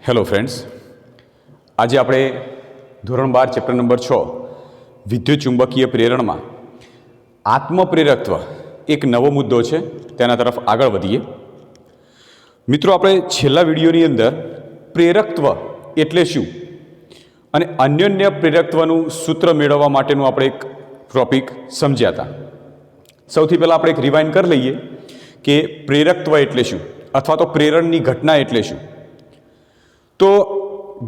Hello friends, આજે આપણે ધોરણ 12 ચેપ્ટર નંબર 6 વિદ્યુત ચુંબકીય પ્રેરણમાં આત્મપ્રેરકત્વ એક નવો મુદ્દો છે, તેના તરફ આગળ વધીએ. મિત્રો, આપણે છેલ્લા વિડીયોની અંદર પ્રેરકત્વ એટલે શું અને અન્યોન્ય પ્રેરકત્વનું સૂત્ર મેળવવા માટેનું આપણે એક ટોપિક સમજ્યા હતા. સૌથી પહેલાં આપણે એક રિવાઇન્ડ કરી લઈએ કે પ્રેરકત્વ એટલે શું અથવા તો પ્રેરણની ઘટના એટલે શું. તો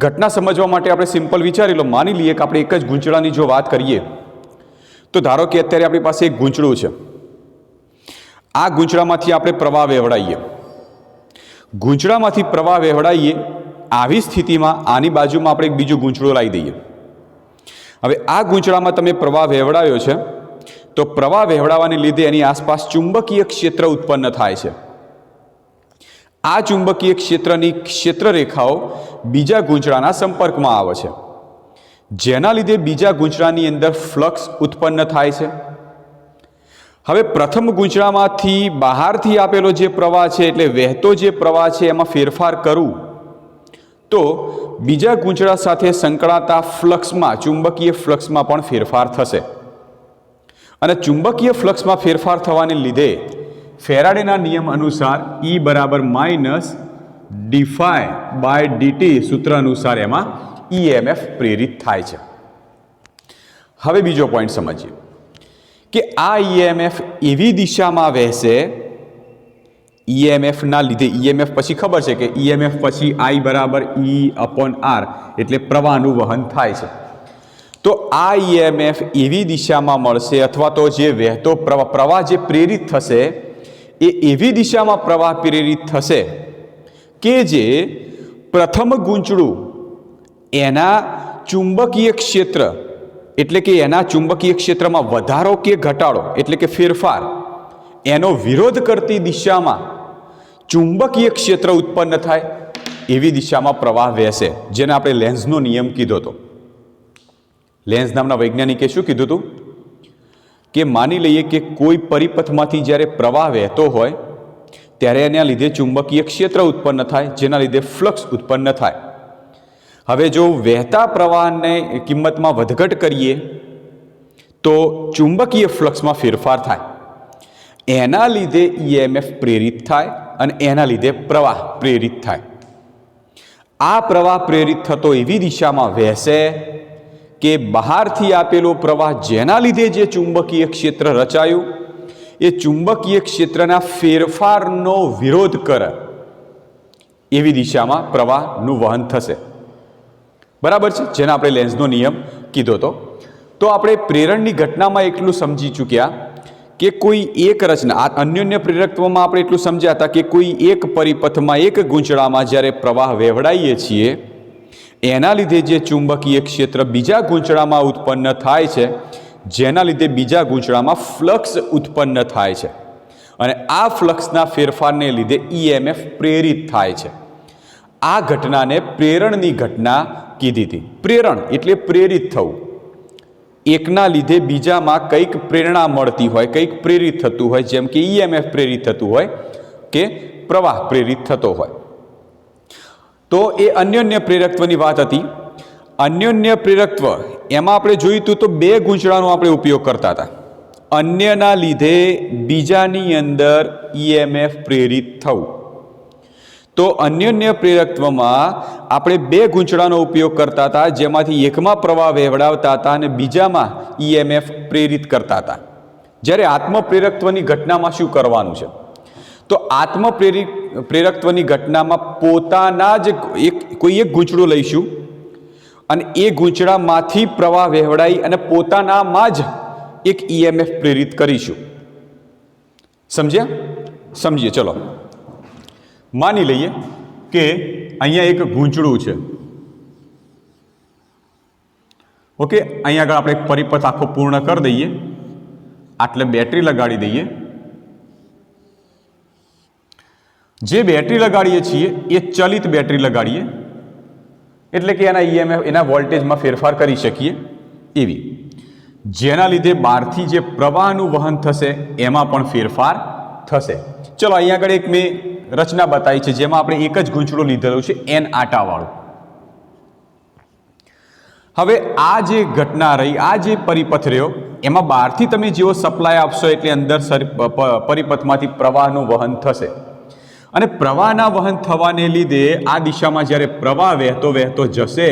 ઘટના સમજવા માટે આપણે સિમ્પલ વિચારી લો, માની લઈએ કે આપણે એક જ ગૂંચળાની જો વાત કરીએ તો ધારો કે અત્યારે આપણી પાસે એક ગૂંચળું છે. આ ગૂંચળામાંથી આપણે પ્રવાહ વહેવડાવીએ. ગૂંચળામાંથી પ્રવાહ વહેવડાવીએ, આવી સ્થિતિમાં આની બાજુમાં આપણે એક બીજું ગૂંચળું લાવી દઈએ. હવે આ ગૂંચળામાં તમે પ્રવાહ વહેવડાવ્યો છે, તો પ્રવાહ વહેવડાવવાને લીધે એની આસપાસ ચુંબકીય ક્ષેત્ર ઉત્પન્ન થાય છે. આ ચુંબકીય ક્ષેત્રની ક્ષેત્રરેખાઓ બીજા ગૂંચળાના સંપર્કમાં આવે છે, જેના લીધે બીજા ગૂંચળાની અંદર ફ્લક્સ ઉત્પન્ન થાય છે. હવે પ્રથમ ગૂંચળામાંથી બહારથી આપેલો જે પ્રવાહ છે, એટલે વહેતો જે પ્રવાહ છે, એમાં ફેરફાર કરું તો બીજા ગૂંચળા સાથે સંકળાતા ફ્લક્સમાં, ચુંબકીય ફ્લક્સમાં પણ ફેરફાર થશે. અને ચુંબકીય ફ્લક્સમાં ફેરફાર થવાને લીધે ફેરાડેના નિયમ અનુસાર E બરાબર માઇનસ d∅dt સૂત્ર અનુસાર એમાં EMF પ્રેરિત થાય છે. હવે બીજો પોઈન્ટ સમજીએ કે આ EMF એવી દિશામાં વહેશે, EMFના લીધે, EMF પછી ખબર છે કે EMF પછી I બરાબર E/R એટલે પ્રવાહનું વહન થાય છે. તો આ EMF એવી દિશામાં મળશે અથવા તો જે વહેતો પ્રવાહ જે પ્રેરિત થશે એ એવી દિશામાં પ્રવાહ પ્રેરિત થશે કે જે પ્રથમ ગૂંચળું એના ચુંબકીય ક્ષેત્ર એટલે કે એના ચુંબકીય ક્ષેત્રમાં વધારો કે ઘટાડો એટલે કે ફેરફાર એનો વિરોધ કરતી દિશામાં ચુંબકીય ક્ષેત્ર ઉત્પન્ન થાય એવી દિશામાં પ્રવાહ વહેશે, જેને આપણે લેન્ઝનો નિયમ કીધો હતો. લેન્ઝ નામના વૈજ્ઞાનિકે શું કીધું હતું કે માની લઈએ કે કોઈ પરિપથમાંથી જ્યારે પ્રવાહ વહેતો હોય ત્યારે એના લીધે ચુંબકીય ક્ષેત્ર ઉત્પન્ન થાય, જેના લીધે ફ્લક્સ ઉત્પન્ન થાય. હવે જો વહેતા પ્રવાહને કિંમતમાં વધઘટ કરીએ તો ચુંબકીય ફ્લક્સમાં ફેરફાર થાય, એના લીધે EMF પ્રેરિત થાય અને એના લીધે પ્રવાહ પ્રેરિત થાય. આ પ્રવાહ પ્રેરિત થતો એવી દિશામાં વહેશે કે બહારથી આપેલો પ્રવાહ જેના લીધે જે ચુંબકીય ક્ષેત્ર રચાયું એ ચુંબકીય ક્ષેત્રના ફેરફારનો વિરોધ કરે એવી દિશામાં પ્રવાહનું વહન થશે. બરાબર છે, જેને આપણે લેન્ઝનો નિયમ કીધો હતો. તો આપણે પ્રેરણની ઘટનામાં એટલું સમજી ચૂક્યા કે કોઈ એક રચના, અન્યોન્ય પ્રેરકત્વમાં આપણે એટલું સમજ્યા હતા કે કોઈ એક પરિપથમાં, એક ગૂંચળામાં જ્યારે પ્રવાહ વહેવડાવીએ છીએ એના લીધે જે ચુંબકીય ક્ષેત્ર બીજા ગૂંચળામાં ઉત્પન્ન થાય છે, જેના લીધે બીજા ગૂંચળામાં ફ્લક્સ ઉત્પન્ન થાય છે અને આ ફ્લક્સના ફેરફારને લીધે EMF પ્રેરિત થાય છે. આ ઘટનાને પ્રેરણની ઘટના કીધી હતી. પ્રેરણ એટલે પ્રેરિત થવું. એકના લીધે બીજામાં કંઈક પ્રેરણા મળતી હોય, કંઈક પ્રેરિત થતું હોય, જેમ કે EMF પ્રેરિત થતું હોય કે પ્રવાહ પ્રેરિત થતો હોય. તો એ અન્યોન્ય પ્રેરકત્વની વાત હતી. અન્યોન્ય પ્રેરકત્વ એમાં આપણે જોયું હતું તો બે ગૂંચળાનો આપણે ઉપયોગ કરતા હતા. અન્યના લીધે બીજાની અંદર EMF પ્રેરિત થવું. તો અન્યોન્ય પ્રેરકત્વમાં આપણે બે ગૂંચળાનો ઉપયોગ કરતા હતા, જેમાંથી એકમાં પ્રવાહ વહેવડાવતા હતા અને બીજામાં EMF પ્રેરિત કરતા હતા. જ્યારે આત્મપ્રેરકત્વની ઘટનામાં શું કરવાનું છે તો પ્રેરકત્વની ઘટનામાં પોતાના જ કોઈ એક ગૂંચળું લઈશું અને એ ગૂંચળામાંથી પ્રવાહ વહેવડાવી અને પોતાનામાં જ એક EMF પ્રેરિત કરીશું. સમજ્યા? સમજીએ. ચલો, માની લઈએ કે અહીંયા એક ગૂંચળું છે. ઓકે, અહીંયા આગળ આપણે એક પરિપથ આખો પૂર્ણ કરી દઈએ. આટલે બેટરી લગાડી દઈએ. જે બેટરી લગાડીએ છીએ એ ચલિત બેટરી લગાડીએ એટલે કે એના EMF, એના વોલ્ટેજમાં ફેરફાર કરી શકીએ એવી, જેના લીધે બહારથી જે પ્રવાહનું વહન થશે એમાં પણ ફેરફાર થશે. ચલો, અહીંયા આગળ એક મેં રચના બતાવી છે જેમાં આપણે એક જ ગૂંચળું લીધેલું છે n આટાવાળું. હવે આ જે ઘટના રહી, આ જે પરિપથ રહ્યો, એમાં બહારથી તમે જેવો સપ્લાય આપશો એટલે અંદર પરિપથમાંથી પ્રવાહનું વહન થશે અને પ્રવાહના વહન થવાને લીધે આ દિશામાં જ્યારે પ્રવાહ વહેતો વહેતો જશે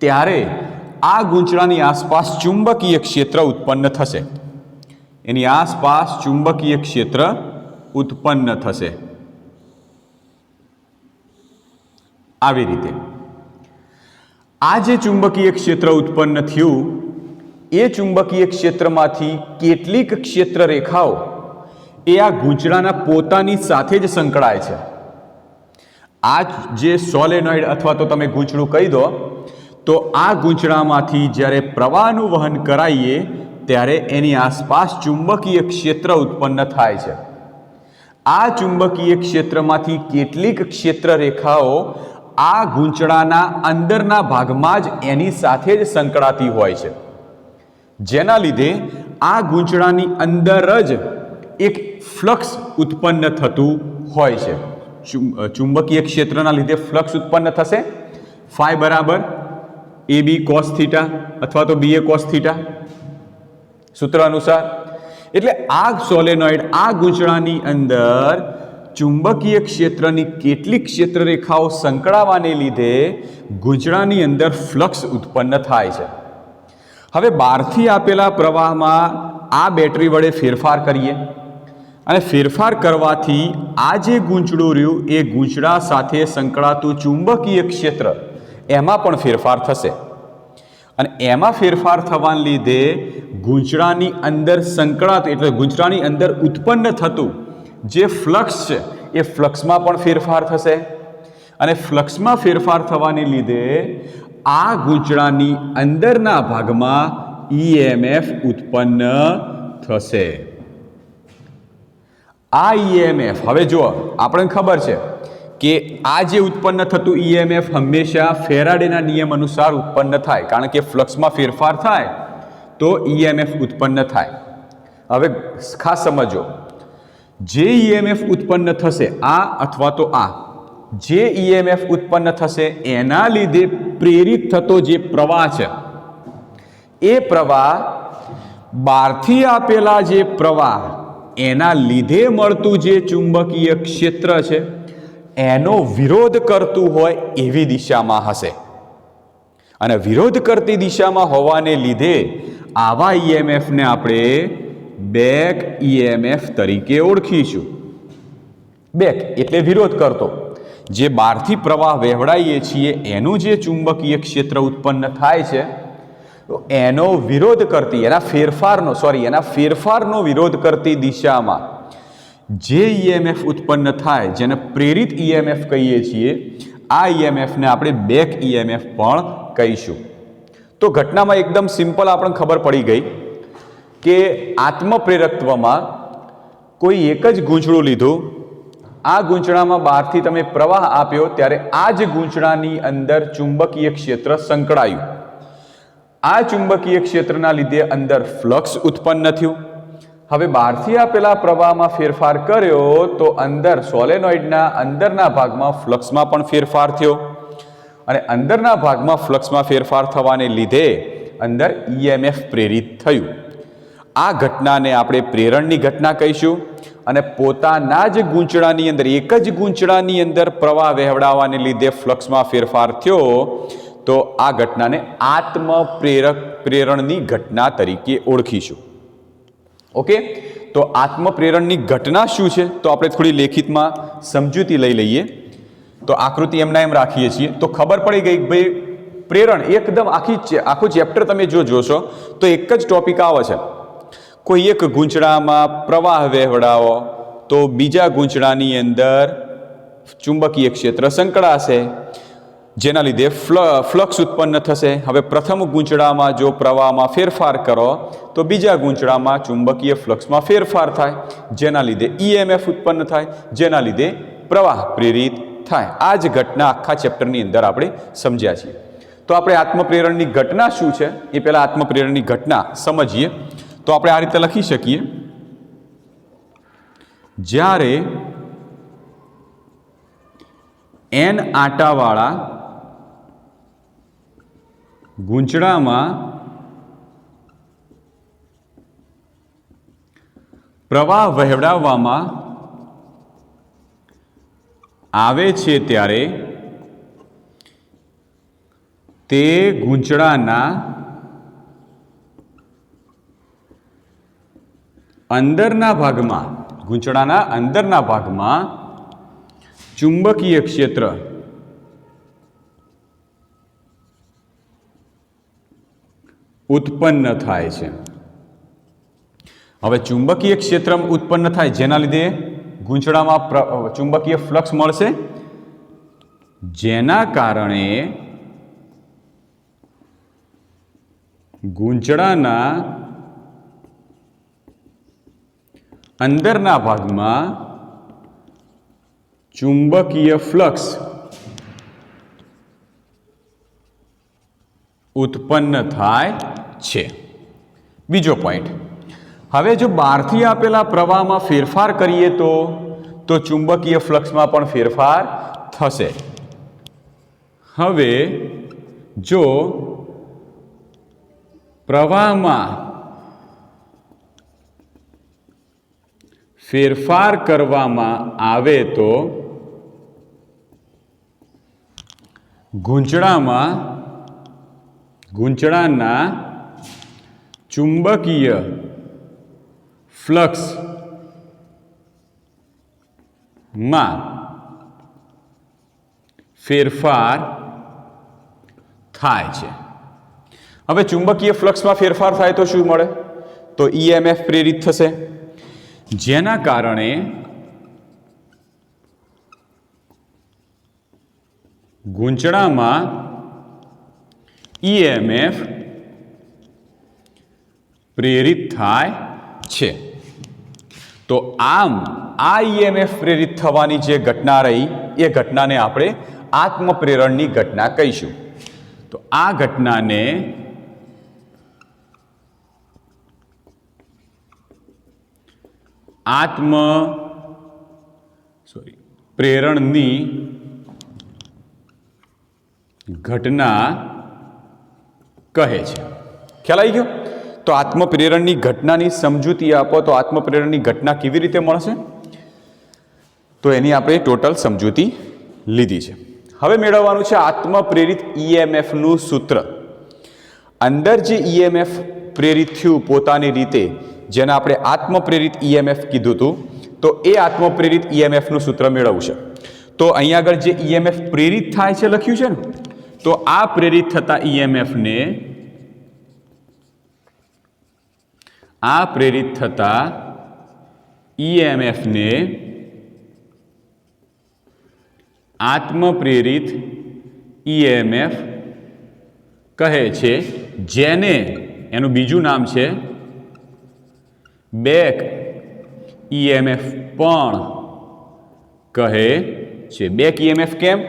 ત્યારે આ ગૂંચળાની આસપાસ ચુંબકીય ક્ષેત્ર ઉત્પન્ન થશે. એની આસપાસ ચુંબકીય ક્ષેત્ર ઉત્પન્ન થશે આવી રીતે. આ જે ચુંબકીય ક્ષેત્ર ઉત્પન્ન થયું એ ચુંબકીય ક્ષેત્રમાંથી કેટલીક ક્ષેત્ર રેખાઓ એ આ ગૂંચળાના પોતાની સાથે જ સંકળાય છે. આ જે સોલેનોઇડ અથવા તો તમે ગૂંચળું કહી દો, તો આ ગૂંચળામાંથી જ્યારે પ્રવાહનું વહન કરાવીએ ત્યારે એની આસપાસ ચુંબકીય ક્ષેત્ર ઉત્પન્ન થાય છે. આ ચુંબકીય ક્ષેત્રમાંથી કેટલીક ક્ષેત્ર રેખાઓ આ ગૂંચળાના અંદરના ભાગમાં જ એની સાથે જ સંકળાતી હોય છે, જેના લીધે આ ગૂંચળાની અંદર જ એક ફ્લક્સ ઉત્પન્ન થતું હોય છે. ચુંબકીય ક્ષેત્રના લીધે ફ્લક્સ ઉત્પન્ન થશે ફાઈ બરાબર AB cos થીટા અથવા તો BA cos થીટા સૂત્ર અનુસાર. એટલે આ સોલેનોઇડ આ ગૂંચળાની અંદર ચુંબકીય ક્ષેત્રની કેટલીક ક્ષેત્ર રેખાઓ સંકળાવાને લીધે ગૂંચળાની અંદર ફ્લક્સ ઉત્પન્ન થાય છે. હવે બહારથી આપેલા પ્રવાહમાં આ બેટરી વડે ફેરફાર કરીએ અને ફેરફાર કરવાથી આ જે ગૂંચળું રહ્યું એ ગૂંચળા સાથે સંકળાતું ચુંબકીય ક્ષેત્ર એમાં પણ ફેરફાર થશે અને એમાં ફેરફાર થવાને લીધે ગૂંચળાની અંદર સંકળાતું એટલે ગૂંચળાની અંદર ઉત્પન્ન થતું જે ફ્લક્સ છે એ ફ્લક્સમાં પણ ફેરફાર થશે અને ફ્લક્સમાં ફેરફાર થવાને લીધે આ ગૂંચળાની અંદરના ભાગમાં EMF ઉત્પન્ન થશે. આ EMF હવે જુઓ, આપણને ખબર છે કે આ જે ઉત્પન્ન થતું EMF હંમેશા ફેરાડેના નિયમ અનુસાર ઉત્પન્ન થાય, કારણ કે ફ્લક્સમાં ફેરફાર થાય તો EMF ઉત્પન્ન થાય. હવે ખાસ સમજો, જે EMF ઉત્પન્ન થશે આ અથવા તો આ જે EMF ઉત્પન્ન થશે એના લીધે પ્રેરિત થતો જે પ્રવાહ છે એ પ્રવાહ બહારથી આપેલા જે પ્રવાહ એના લીધે મળતું જે ચુંબકીય ક્ષેત્ર છે એનો વિરોધ કરતું હોય એવી દિશામાં હશે અને વિરોધ કરતી દિશામાં હોવાને લીધે આવા EMFને આપણે બેક EMF તરીકે ઓળખીશું. બેક એટલે વિરોધ કરતો. જે બહારથી પ્રવાહ વહેવડાવીએ છીએ એનું જે ચુંબકીય ક્ષેત્ર ઉત્પન્ન થાય છે તો એનો વિરોધ કરતી એના ફેરફારનો વિરોધ કરતી દિશામાં જે EMF ઉત્પન્ન થાય જેને પ્રેરિત EMF કહીએ છીએ, આ EMFને આપણે બેક EMF પણ કહીશું. તો ઘટનામાં એકદમ સિમ્પલ આપણને ખબર પડી ગઈ કે આત્મપ્રેરકત્વમાં કોઈ એક જ ગૂંચળું લીધું, આ ગૂંચળામાં બહારથી તમે પ્રવાહ આપ્યો ત્યારે આ જ ગૂંચળાની અંદર ચુંબકીય ક્ષેત્ર સંકળાયું. આ ચુંબકીય ક્ષેત્રના લીધે અંદર ફ્લક્સ ઉત્પન્ન થયું. હવે બહારથી આપેલા પ્રવાહમાં ફેરફાર કર્યો તો અંદર સોલેનોઇડના અંદરના ભાગમાં ફ્લક્સમાં પણ ફેરફાર થયો અને અંદરના ભાગમાં ફ્લક્સમાં ફેરફાર થવાને લીધે અંદર EMF પ્રેરિત થયું. આ ઘટનાને આપણે પ્રેરણની ઘટના કહીશું અને પોતાના જ ગૂંચળાની અંદર એક જ ગૂંચળાની અંદર પ્રવાહ વહેવડાવવાને લીધે ફ્લક્સમાં ફેરફાર થયો તો આ ઘટનાને પ્રેરણની ઘટના તરીકે ઓળખીશું. ઓકે, તો આત્મપ્રેરણની ઘટના શું છે તો આપણે થોડી લેખિતમાં સમજૂતી લઈ લઈએ. તો આકૃતિ એમના એમ રાખીએ છીએ તો ખબર પડી ગઈ કે ભાઈ પ્રેરણ એકદમ આખું ચેપ્ટર તમે જો જોશો તો એક જ ટોપિક આવે છે. કોઈ એક ગૂંચળામાં પ્રવાહ વહેવડાવો તો બીજા ગૂંચળાની અંદર ચુંબકીય ક્ષેત્ર સંકળાશે જેના લીધે ફ્લક્સ ઉત્પન્ન થશે. હવે પ્રથમ ગૂંચળામાં જો પ્રવાહમાં ફેરફાર કરો તો બીજા ગૂંચળામાં ચુંબકીય ફ્લક્સમાં ફેરફાર થાય જેના લીધે EMF ઉત્પન્ન થાય જેના લીધે પ્રવાહ પ્રેરિત થાય. આ જ ઘટના આખા ચેપ્ટરની અંદર આપણે સમજ્યા છીએ. તો આપણે આત્મપ્રેરણની ઘટના શું છે એ પહેલાં આત્મપ્રેરણની ઘટના સમજીએ. તો આપણે આ રીતે લખી શકીએ, જ્યારે n આંટાવાળા ગૂંચળામાં પ્રવાહ વહેવડાવવામાં આવે છે ત્યારે તે ગૂંચળાના અંદરના ભાગમાં ચુંબકીય ક્ષેત્ર ઉત્પન્ન થાય છે. હવે ચુંબકીય ક્ષેત્ર ઉત્પન્ન થાય જેના લીધે ગૂંચળામાં ચુંબકીય ફ્લક્સ મળશે, જેના કારણે ગૂંચળાના અંદરના ભાગમાં ચુંબકીય ફ્લક્સ ઉત્પન્ન થાય છે. બીજો પોઈન્ટ, હવે જો બહારથી આપેલા પ્રવાહમાં ફેરફાર કરીએ તો ચુંબકીય ફ્લક્સમાં પણ ફેરફાર થશે. હવે જો પ્રવાહમાં ફેરફાર કરવામાં આવે તો ગૂંચળાના ચુંબકીય ફ્લક્સમાં ફેરફાર થાય છે. હવે ચુંબકીય ફ્લક્સમાં ફેરફાર થાય તો શું મળે? તો EMF પ્રેરિત થશે, જેના કારણે ગૂંચળામાં EMF પ્રેરિત થાય છે. તો આમ આ EMF પ્રેરિત થવાની જે ઘટના રહી એ ઘટનાને આપણે આત્મપ્રેરણની ઘટના કહીશું. તો આ ઘટનાને પ્રેરણની ઘટના કહે છે. ખ્યાલ આવી ગયો? તો આત્મપ્રેરણની ઘટનાની સમજૂતી આપો તો આત્મપ્રેરણની ઘટના કેવી રીતે મળશે, તો એની આપણે ટોટલ સમજૂતી લીધી છે. હવે મેળવવાનું છે આત્મપ્રેરિત EMF નું સૂત્ર. અંદર જે EMF પ્રેરિત થયું પોતાની રીતે, જેને આપણે આત્મપ્રેરિત EMF કીધું હતું, તો એ આત્મપ્રેરિત EMF નું સૂત્ર મેળવવું છે. તો અહીંયા આગળ જે EMF પ્રેરિત થાય છે લખ્યું છે ને, તો આ પ્રેરિત થતા EMF ને આત્મપ્રેરિત EMF કહે છે, જેને એનું બીજું નામ છે બેક EMF પણ કહે છે. બેક EMF કેમ?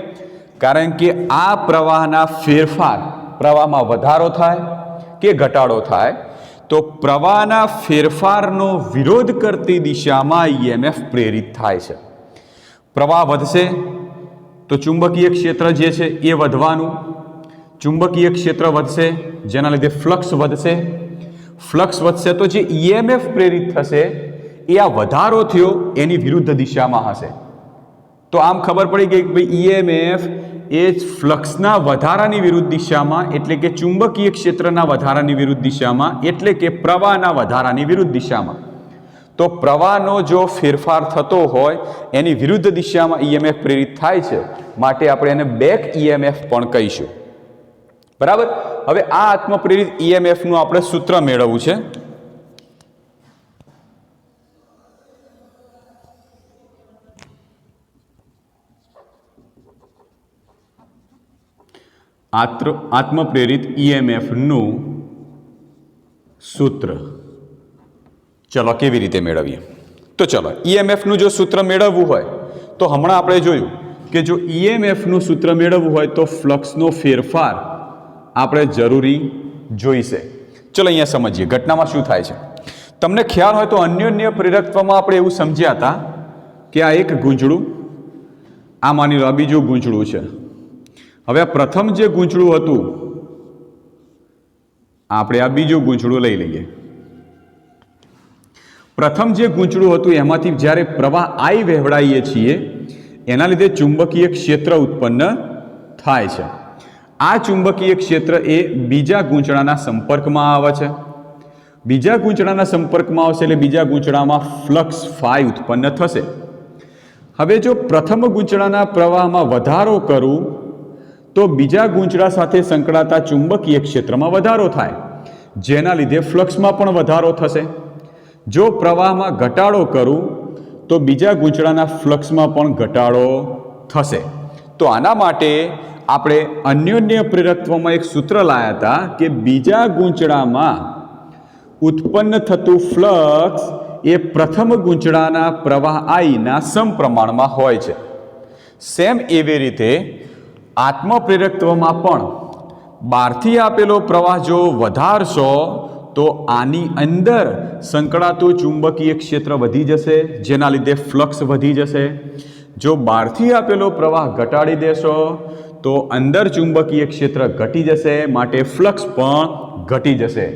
કારણ કે આ પ્રવાહના પ્રવાહમાં વધારો થાય કે ઘટાડો થાય તો પ્રવાહના ફેરફારનો વિરોધ કરતી દિશામાં EMF પ્રેરિત થાય છે. પ્રવાહ વધશે તો ચુંબકીય ક્ષેત્ર જે છે એ વધવાનું, ચુંબકીય ક્ષેત્ર વધશે જેના લીધે ફ્લક્સ વધશે તો જે EMF પ્રેરિત થશે એ આ વધારો થયો એની વિરુદ્ધ દિશામાં હશે. તો આમ ખબર પડી ગઈ કે ભાઈ EMF એ ફ્લક્સના વધારાની વિરુદ્ધ દિશામાં, એટલે કે ચુંબકીય ક્ષેત્રના વધારાની વિરુદ્ધ દિશામાં, એટલે કે પ્રવાહના વધારાની વિરુદ્ધ દિશામાં. તો પ્રવાહનો જો ફેરફાર થતો હોય એની વિરુદ્ધ દિશામાં EMF પ્રેરિત થાય છે, માટે આપણે એને બેક EMF પણ કહીશું. બરાબર? હવે આ આત્મપ્રેરિત EMF નું આપણે સૂત્ર મેળવવું છે. આત્મપ્રેરિત EMF નું સૂત્ર ચલો કેવી રીતે મેળવીએ? તો ચલો EMF નું જો સૂત્ર મેળવવું હોય તો હમણાં આપણે જોયું કે જો EMF નું સૂત્ર મેળવવું હોય તો ફ્લક્સનો ફેરફાર આપણે જરૂરી જોઈશે. ચલો અહીંયા સમજીએ ઘટનામાં શું થાય છે. તમને ખ્યાલ હોય તો અન્યોન્ય પ્રેરકત્વમાં આપણે એવું સમજ્યા હતા કે આ એક ગૂંચળું આ માની લો આ બીજું ગૂંચળું છે. હવે આ પ્રથમ જે ગૂંચળું હતું આપણે આ બીજું ગૂંચળું લઈ લઈએ. પ્રથમ જે ગૂંચળું હતું એમાંથી જ્યારે પ્રવાહ I વહેવડાવીએ છીએ એના લીધે ચુંબકીય ક્ષેત્ર ઉત્પન્ન થાય છે. આ ચુંબકીય ક્ષેત્ર એ બીજા ગૂંચળાના સંપર્કમાં આવે છે. બીજા ગૂંચળાના સંપર્કમાં આવશે એટલે બીજા ગૂંચળામાં ફ્લક્સ ફાઈ ઉત્પન્ન થશે. હવે જો પ્રથમ ગૂંચળાના પ્રવાહમાં વધારો કરું તો બીજા ગૂંચળા સાથે સંકળાતા ચુંબકીય ક્ષેત્રમાં વધારો થાય, જેના લીધે ફ્લક્સમાં પણ વધારો થશે. જો પ્રવાહમાં ઘટાડો કરું તો બીજા ગૂંચળાના ફ્લક્સમાં પણ ઘટાડો થશે. તો આના માટે આપણે અન્યોન્ય પ્રેરકત્વમાં એક સૂત્ર લાવ્યા હતા કે બીજા ગૂંચળામાં ઉત્પન્ન થતું ફ્લક્સ એ પ્રથમ ગૂંચળાના પ્રવાહ આઈના સમપ્રમાણમાં હોય છે. સેમ એવી રીતે આત્મપ્રેરકત્વમાં પણ બહારથી આપેલો પ્રવાહ જો વધારશો તો આની અંદર સંકળાતું ચુંબકીય ક્ષેત્ર વધી જશે, જેના લીધે ફ્લક્સ વધી જશે. જો બહારથી આપેલો પ્રવાહ ઘટાડી દેશો તો અંદર ચુંબકીય ક્ષેત્ર ઘટી જશે, માટે ફ્લક્સ પણ ઘટી જશે.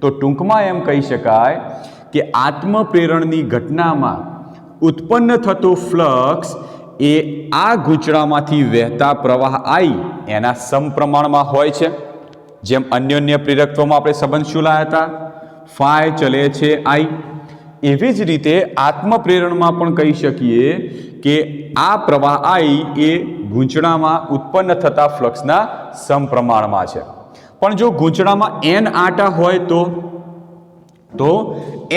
તો ટૂંકમાં એમ કહી શકાય કે આત્મપ્રેરણની ઘટનામાં ઉત્પન્ન થતું ફ્લક્સ એ આ ગૂંચળામાંથી વહેતા પ્રવાહ I એના સમપ્રમાણમાં હોય છે. જેમ અન્યોન્ય પ્રેરકત્વમાં આપણે સંબંધ શું લાવ્યા હતા? ફાઈ ચલે છે I. એવી જ રીતે આત્મપ્રેરણમાં પણ કહી શકીએ કે આ પ્રવાહ I એ ગૂંચળામાં ઉત્પન્ન થતા ફ્લક્સના સમપ્રમાણમાં છે. પણ જો ગૂંચળામાં n આંટા હોય તો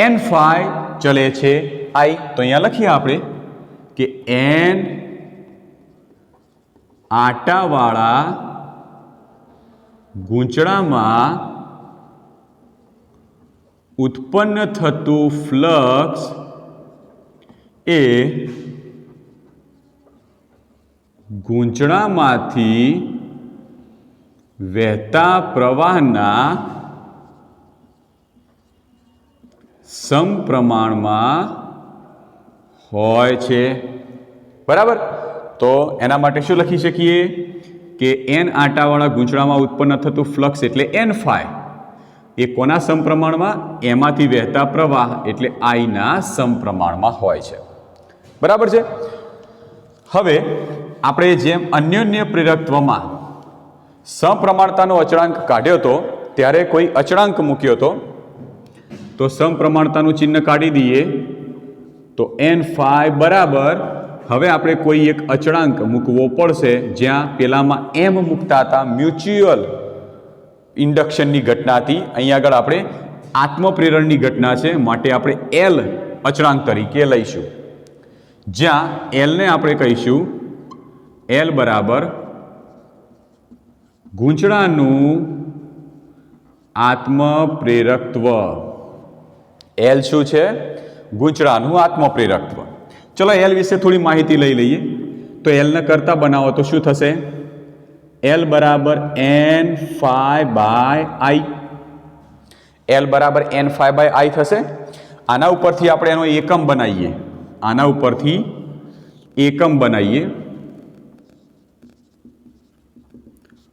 n ફાઈ ચલે છે I. તો અહીંયા લખીએ આપણે કે n આંટાવાળા ગૂંચળામાં ઉત્પન્ન થતું ફ્લક્સ એ ગૂંચળામાંથી વહેતા પ્રવાહના સમપ્રમાણમાં હોય છે. બરાબર? તો એના માટે શું લખી શકીએ કે n આંટાવાળા ગૂંચળામાં ઉત્પન્ન થતું ફ્લક્સ એટલે n ફાઈ એ કોના સમપ્રમાણમાં? એમાંથી વહેતા પ્રવાહ એટલે I ના સમપ્રમાણમાં હોય છે. બરાબર છે? હવે આપણે જેમ અન્યોન્ય પ્રેરકત્વમાં સમપ્રમાણતાનો અચળાંક કાઢ્યો હતો ત્યારે કોઈ અચળાંક મૂક્યો હતો, તો સમપ્રમાણતાનું ચિહ્ન કાઢી દઈએ તો n ફાઈ બરાબર હવે આપણે કોઈ એક અચળાંક મૂકવો પડશે, જ્યાં પેલામાં m મૂકતા હતા, મ્યુચ્યુઅલ ઇન્ડક્શનની ઘટના હતી. અહીં આગળ આપણે આત્મપ્રેરણની ઘટના છે, માટે આપણે L અચળાંક તરીકે લઈશું, જ્યાં L ને આપણે કહીશું L બરાબર ગૂંચળાનું આત્મપ્રેરકત્વ. L શું છે? ગૂંચળાનું આત્મપ્રેરકત્વ. ચલો L વિશે થોડી માહિતી લઈ લઈએ. તો L ને કરતા બનાવો તો શું થશે? L બરાબર n phi by I. L બરાબર n ફાઈ બાય I થશે. આના ઉપરથી આપણે એનો એકમ બનાવીએ. આના ઉપરથી એકમ બનાવીએ.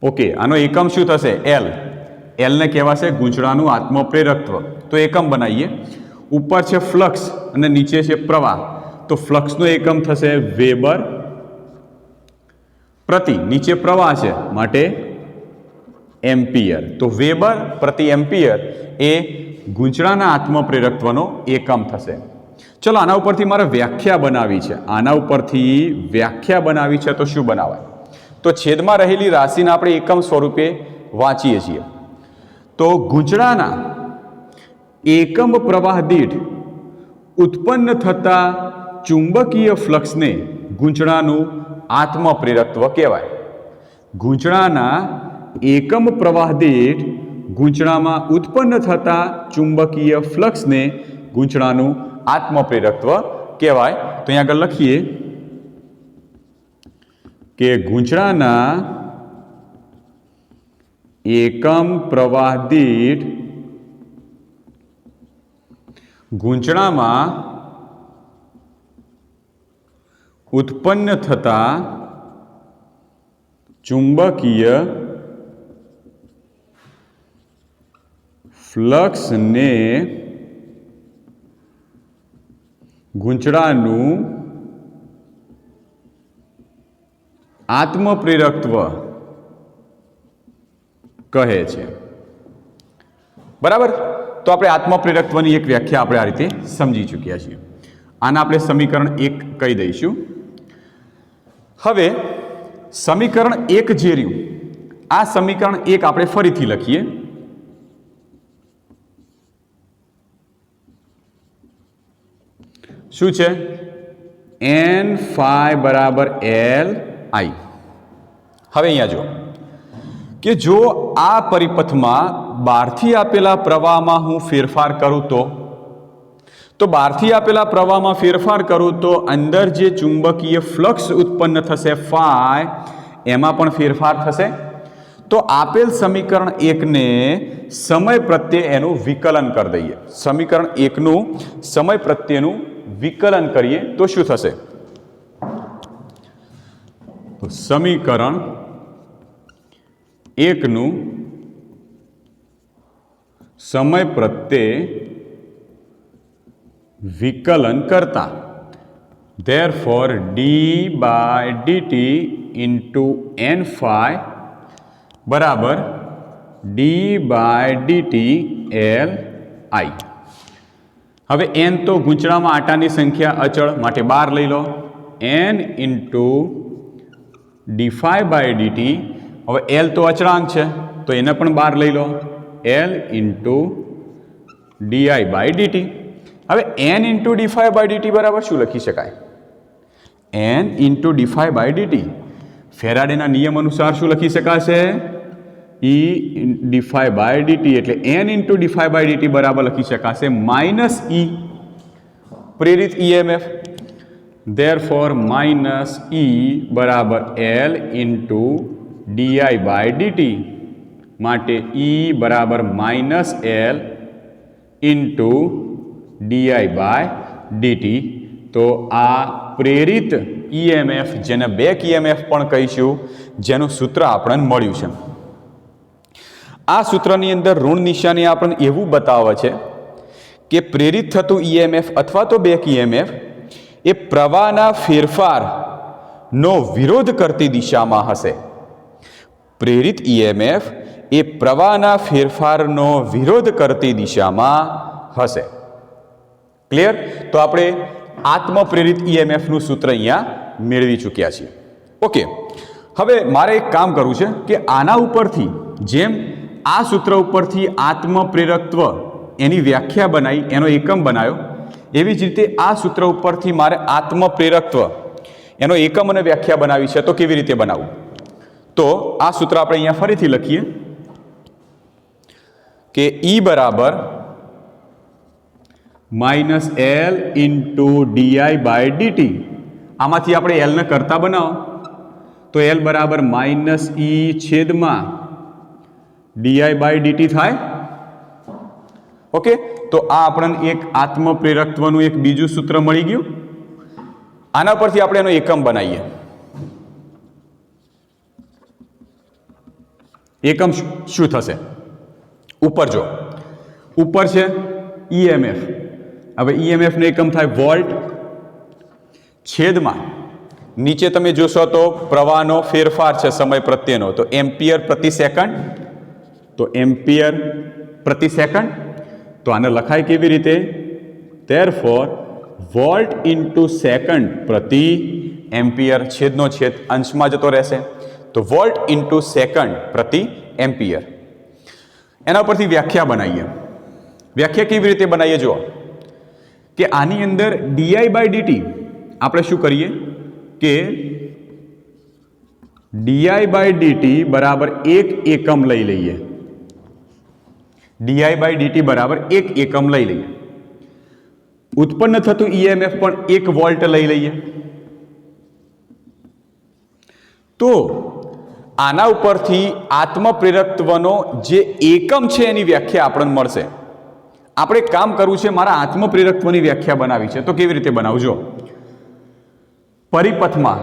ઓકે, આનો એકમ શું થશે? L. L ને કહેવાશે ગૂંચળાનું આત્મપ્રેરકત્વ. તો એકમ બનાવીએ. ઉપર છે ફ્લક્સ અને નીચે છે પ્રવાહ. તો ફ્લક્સનો એકમ થશે વેબર પ્રતિ, નીચે પ્રવાહ છે માટે એમ્પિયર. તો વેબર પ્રતિ એમ્પિયર એ ગૂંચળાના આત્મપ્રેરકત્વનો એકમ થશે. ચલો આના ઉપરથી મારે વ્યાખ્યા બનાવી છે. આના ઉપરથી વ્યાખ્યા બનાવી છે તો શું બનાવાય? તો છેદમાં રહેલી રાશિને આપણે એકમ સ્વરૂપે વાંચીએ છીએ. તો ગૂંચળાના એકમ પ્રવાહ દીઠ ઉત્પન્ન થતા ચુંબકીય ફ્લક્સને ગૂંચળાનું આત્મપ્રેરકત્વ કહેવાય. ગૂંચળાના એકમ પ્રવાહ દીઠ ગૂંચળામાં ઉત્પન્ન થતા ચુંબકીય ફ્લક્સને ગૂંચળાનું આત્મપ્રેરકત્વ કહેવાય. તો અહીં આગળ લખીએ કે ગૂંચળાના એકમ પ્રવાહ દીઠ ગૂંચળામાં ઉત્પન્ન થતા ચુંબકીય ફ્લક્સને ગૂંચળાનું આત્મપ્રેરકત્વ કહે છે. બરાબર. તો આપણે આત્મપ્રેરકત્વની એક વ્યાખ્યા આપણે આ રીતે સમજી ચૂક્યા છીએ. આને આપણે સમીકરણ 1 કહી દઈશું. હવે સમીકરણ 1 જે રહ્યું, આ સમીકરણ 1 આપણે ફરીથી લખીએ. શું છે? n phi બરાબર l i. હવે અહીંયા જો કે જો આ પરિપથમાં બહારથી આપેલા પ્રવાહમાં હું ફેરફાર કરું તો બહારથી આપેલા પ્રવાહમાં ફેરફાર કરું તો અંદર જે ચુંબકીય ફ્લક્સ ઉત્પન્ન થશે phi, એમાં પણ ફેરફાર થશે. તો આપેલ સમીકરણ 1 ને સમય પ્રત્યે એનું વિકલન કરી દઈએ. સમીકરણ 1 નું સમય પ્રત્યેનું વિકલન કરીએ તો શું થશે? તો સમીકરણ 1 નું સમય પ્રત્યે વિકલન કરતા therefore d by dt into n phi બરાબર d by dt l i. હવે n તો ગૂંચળામાં આટાની સંખ્યા અચળ માટે 12 લઈ લો. n into d phi by dt. હવે l તો અચળાંક છે તો એને પણ 12 લઈ લો. l into di by dt. હવે n into d phi by dt બરાબર શું લખી શકાય? n into d phi by dt. ફેરાડેના નિયમ અનુસાર શું લખી શકાશે? e d phi by dt એટલે n into d phi by dt બરાબર લખી શકાશે માઇનસ e પ્રેરિત EMF. therefore માઇનસ e બરાબર l into di by dt માટે e બરાબર minus l into di by dt. તો આ પ્રેરિત EMF જેને બેક EMF પણ કહીશું, જેનું સૂત્ર આપણને મળ્યું છે. આ સૂત્રની અંદર ઋણ નિશાની આપણને એવું બતાવે છે કે પ્રેરિત થતું EMF અથવા તો બેક EMF એ પ્રવાહના ફેરફારનો વિરોધ કરતી દિશામાં હશે. પ્રેરિત EMF એ પ્રવાહના ફેરફારનો વિરોધ કરતી દિશામાં હશે. ક્લિયર? તો આપણે આત્મપ્રેરિત EMF નું સૂત્ર અહીંયા મેળવી ચૂક્યા છીએ. ઓકે, હવે મારે એક કામ કરવું છે કે આના ઉપરથી જેમ આ સૂત્ર ઉપરથી આત્મપ્રેરકત્વ એની વ્યાખ્યા બનાવી, એનો એકમ બનાવ્યો, એવી જ રીતે આ સૂત્ર ઉપરથી મારે આત્મપ્રેરકત્વ એનો એકમ અને વ્યાખ્યા બનાવી છે. તો કેવી રીતે બનાવવું? તો આ સૂત્ર આપણે અહીંયા ફરીથી લખીએ કે E બરાબર minus l into di by dt. આમાંથી આપણે l ને કરતા બનાવો તો l બરાબર માઇનસ e છેદમાં di બાય dt થાય. ઓકે, તો આ આપણને એક આત્મપ્રેરકત્વનું એક બીજું સૂત્ર મળી ગયું. આના પરથી આપણે એનો એકમ બનાવીએ. એકમ શું થશે? ઉપર જો, ઉપર છે EMF. હવે EMF નો એકમ થાય વોલ્ટ, છેદમાં નીચે તમે જોશો તો પ્રવાહનો ફેરફાર છે સમય પ્રત્યેનો, તો એમ્પિયર પ્રતિ સેકન્ડ. તો એમ્પિયર પ્રતિ સેકન્ડ. તો આને લખાય કેવી રીતે? therefore વોલ્ટ ઇન્ટુ સેકન્ડ પ્રતિ એમ્પિયર, છેદનો છેદ અંશમાં જતો રહેશે. તો વોલ્ટ ઇન્ટુ સેકન્ડ પ્રતિ એમ્પિયર. એના પરથી વ્યાખ્યા બનાવીએ. વ્યાખ્યા કેવી રીતે બનાવીએ? જુઓ કે આની અંદર di બાય dt આપણે શું કરીએ કે di બાય dt બરાબર 1 એકમ લઈ લઈએ. di બાય dt બરાબર 1 એકમ લઈ લઈએ. ઉત્પન્ન થતું EMF પણ 1 વોલ્ટ લઈ લઈએ. તો આના ઉપરથી આત્મપ્રેરકત્વનો જે એકમ છે એની વ્યાખ્યા આપણને મળશે. આપણે કામ કરવું છે, મારા આત્મપ્રેરકત્વની વ્યાખ્યા બનાવી છે. તો કેવી રીતે બનાવજો? પરિપથમાં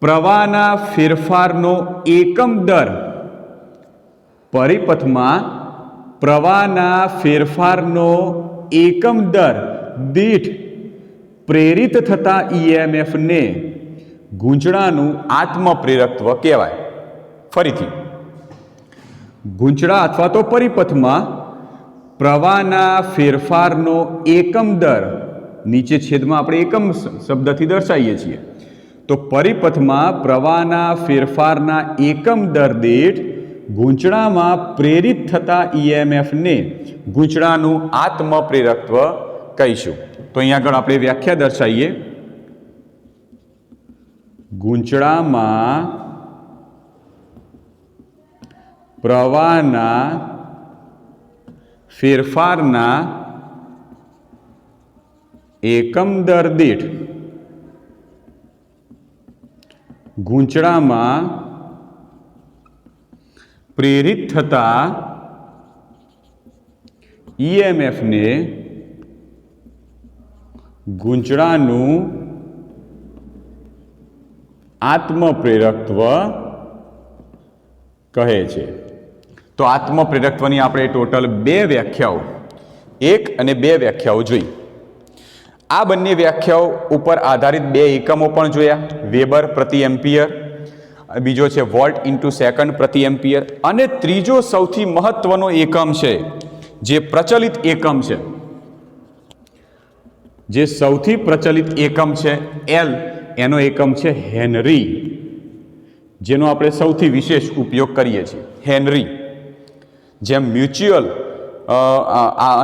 પ્રવાહના ફેરફારનો એકમ દર, પરિપથમાં પ્રવાહના ફેરફારનો એકમ દર દીઠ પ્રેરિત થતા ઈએમએફને ગૂંચળાનું આત્મપ્રેરકત્વ કહેવાય. ફરીથી, ગૂંચળા અથવા તો પરિપથમાં પ્રવાહના ફેરફારનો એકમ દર, નીચે છેદમાં આપણે એકમ શબ્દથી દર્શાવીએ છીએ, તો પરિપથમાં પ્રવાહના ફેરફારના એકમ દર દીઠ ગૂંચળામાં પ્રેરિત થતા ઈએમએફને ગૂંચળાનું આત્મપ્રેરકત્વ કહીશું. તો અહીંયા આગળ આપણે વ્યાખ્યા દર્શાવીએ. ગૂંચળામાં પ્રવાહના ફેરફારના એકમ દર દીઠ ગૂંચળામાં પ્રેરિત થતા ઈએમએફને ગૂંચળાનું આત્મપ્રેરકત્વ કહે છે. તો આત્મપ્રેરકત્વની આપણે ટોટલ 2 વ્યાખ્યાઓ, 1 અને 2 વ્યાખ્યાઓ જોઈ. આ બંને વ્યાખ્યાઓ ઉપર આધારિત 2 એકમો પણ જોયા, વેબર પ્રતિ એમ્પિયર, બીજો છે વોલ્ટ ઇન્ટુ સેકન્ડ પ્રતિ એમ્પિયર, અને ત્રીજો સૌથી મહત્વનો એકમ છે જે પ્રચલિત એકમ છે, જે સૌથી પ્રચલિત એકમ છે એલ, એનો એકમ છે હેનરી, જેનો આપણે સૌથી વિશેષ ઉપયોગ કરીએ છીએ, હેનરી. જેમ મ્યુચ્યુઅલ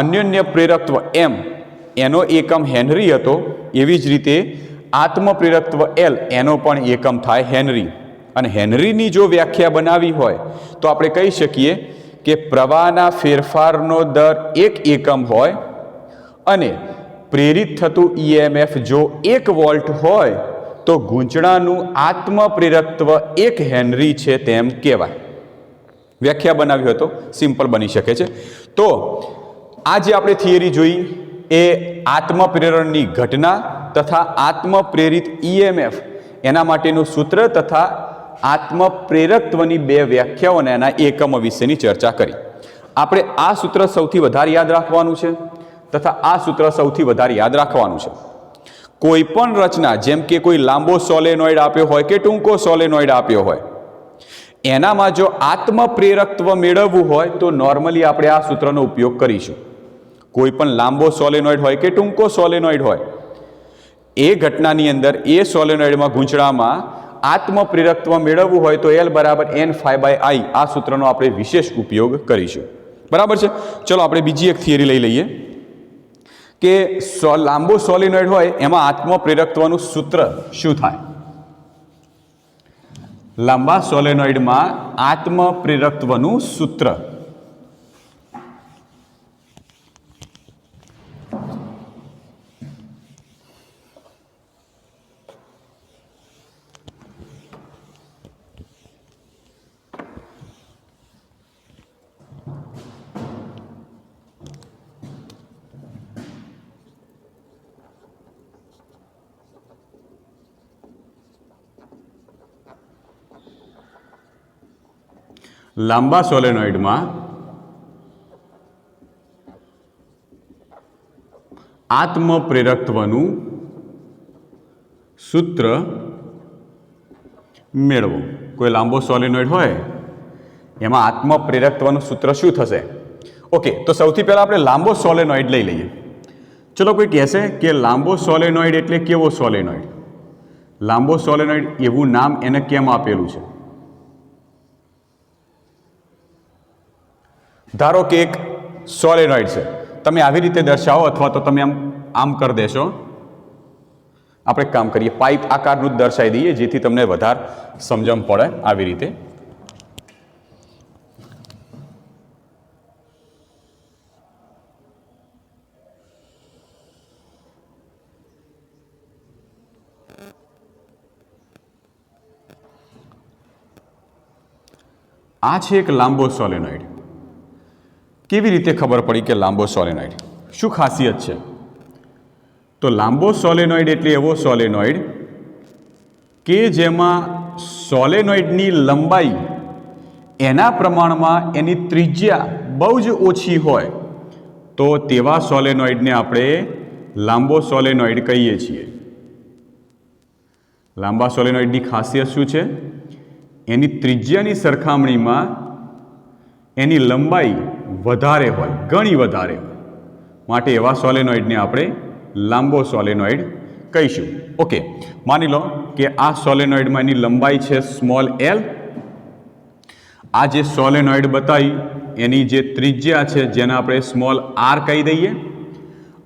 અન્યોન્ય પ્રેરકત્વ એમ, એનો એકમ હેનરી હતો, એવી જ રીતે આત્મપ્રેરકત્વ એલ, એનો પણ એકમ થાય હેનરી. અને હેનરીની જો વ્યાખ્યા બનાવી હોય તો આપણે કહી શકીએ કે પ્રવાહના ફેરફારનો દર 1 એકમ હોય અને પ્રેરિત થતું ઈએમએફ જો 1 વોલ્ટ હોય તો ગૂંચળાનું આત્મપ્રેરકત્વ 1 હેનરી છે તેમ કહેવાય. વ્યાખ્યા બનાવી હોય તો સિમ્પલ બની શકે છે. તો આ જે આપણે થિયરી જોઈ એ આત્મપ્રેરણની ઘટના તથા આત્મપ્રેરિત ઈએમએફ એના માટેનું સૂત્ર તથા આત્મપ્રેરકત્વની 2 વ્યાખ્યાઓ અને એના એકમો વિશેની ચર્ચા કરી. આપણે આ સૂત્ર સૌથી વધારે યાદ રાખવાનું છે તથા આ સૂત્ર સૌથી વધારે યાદ રાખવાનું છે. કોઈ પણ રચના, જેમ કે કોઈ લાંબો સોલેનોઇડ આપ્યો હોય કે ટૂંકો સોલેનોઇડ આપ્યો હોય, એનામાં જો આત્મપ્રેરકત્વ મેળવવું હોય તો નોર્મલી આપણે આ સૂત્રનો ઉપયોગ કરીશું. કોઈ પણ લાંબો સોલેનોઇડ હોય કે ટૂંકો સોલેનોઇડ હોય, એ ઘટનાની અંદર એ સોલેનોઇડમાં ગૂંચળામાં આત્મપ્રેરકત્વ મેળવવું હોય તો L બરાબર N∅I, આ સૂત્રનો આપણે વિશેષ ઉપયોગ કરીશું. બરાબર છે. ચલો આપણે બીજી એક થિયરી લઈ લઈએ કે લાંબો સોલેનોઇડ હોય એમાં આત્મપ્રેરકત્વનું સૂત્ર શું થાય. લાંબા સોલેનોઇડમાં આત્મપ્રેરકત્વનું સૂત્ર લાંબા સોલેનોઇડમાં આત્મપ્રેરકત્વનું સૂત્ર મેળવો. કોઈ લાંબો સોલેનોઇડ હોય એમાં આત્મપ્રેરકત્વનું સૂત્ર શું થશે? ઓકે, તો સૌથી પહેલાં આપણે લાંબો સોલેનોઇડ લઈ લઈએ. ચલો, કોઈ કહેશે કે લાંબો સોલેનોઇડ એટલે કેવો સોલેનોઇડ? લાંબો સોલેનોઇડ એવું નામ એને કેમ આપેલું છે? ધારો કે એક સોલેનોઇડ છે, તમે આવી રીતે દર્શાવો અથવા તો તમે આમ કરી દેશો. આપણે કામ કરીએ, પાઇપ આકારનું જ દર્શાવી દઈએ જેથી તમને વધારે સમજણ પડે. આવી રીતે આ છે એક લાંબો સોલેનોઇડ. કેવી રીતે ખબર પડી કે લાંબો સોલેનોઇડ? શું ખાસિયત છે? તો લાંબો સોલેનોઇડ એટલે એવો સોલેનોઇડ કે જેમાં સોલેનોઇડની લંબાઈ એના પ્રમાણમાં એની ત્રિજ્યા બહુ જ ઓછી હોય તો તેવા સોલેનોઇડને આપણે લાંબો સોલેનોઇડ કહીએ છીએ. લાંબા સોલેનોઇડની ખાસિયત શું છે? એની ત્રિજ્યાની સરખામણીમાં એની લંબાઈ વધારે હોય, ઘણી વધારે હોય, માટે એવા સોલેનોઇડને આપણે લાંબો સોલેનોઇડ કહીશું. ઓકે, માની લો કે આ સોલેનોઇડમાં એની લંબાઈ છે સ્મોલ એલ. આ જે સોલેનોઇડ બતાવી એની જે ત્રિજ્યા છે જેને આપણે સ્મોલ આર કહી દઈએ,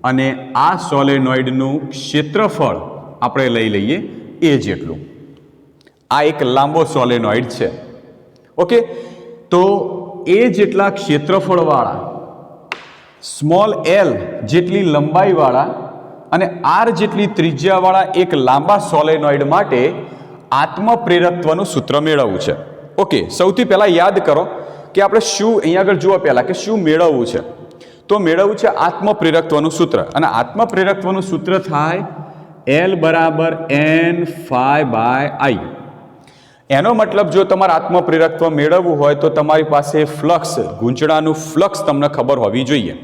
અને આ સોલેનોઇડનું ક્ષેત્રફળ આપણે લઈ લઈએ એ જેટલું. આ એક લાંબો સોલેનોઇડ છે. ઓકે, તો એ જેટલા ક્ષેત્રફળવાળા સ્મોલ એલ જેટલી લંબાઈવાળા અને આર જેટલી ત્રિજ્યાવાળા એક લાંબા સોલેનોઇડ માટે આત્મપ્રેરકત્વનું સૂત્ર મેળવવું છે. ઓકે, સૌથી પહેલાં યાદ કરો કે આપણે શું અહીંયા આગળ જુઓ પહેલાં કે શું મેળવવું છે. તો મેળવવું છે આત્મપ્રેરકત્વનું સૂત્ર, અને આત્મપ્રેરકત્વનું સૂત્ર થાય L બરાબર N∅/I. એનો મતલબ જો તમારે આત્મપ્રેરકત્વ મેળવવું હોય તો તમારી પાસે ફ્લક્સ, ગૂંચળાનું ફ્લક્સ તમને ખબર હોવી જોઈએ.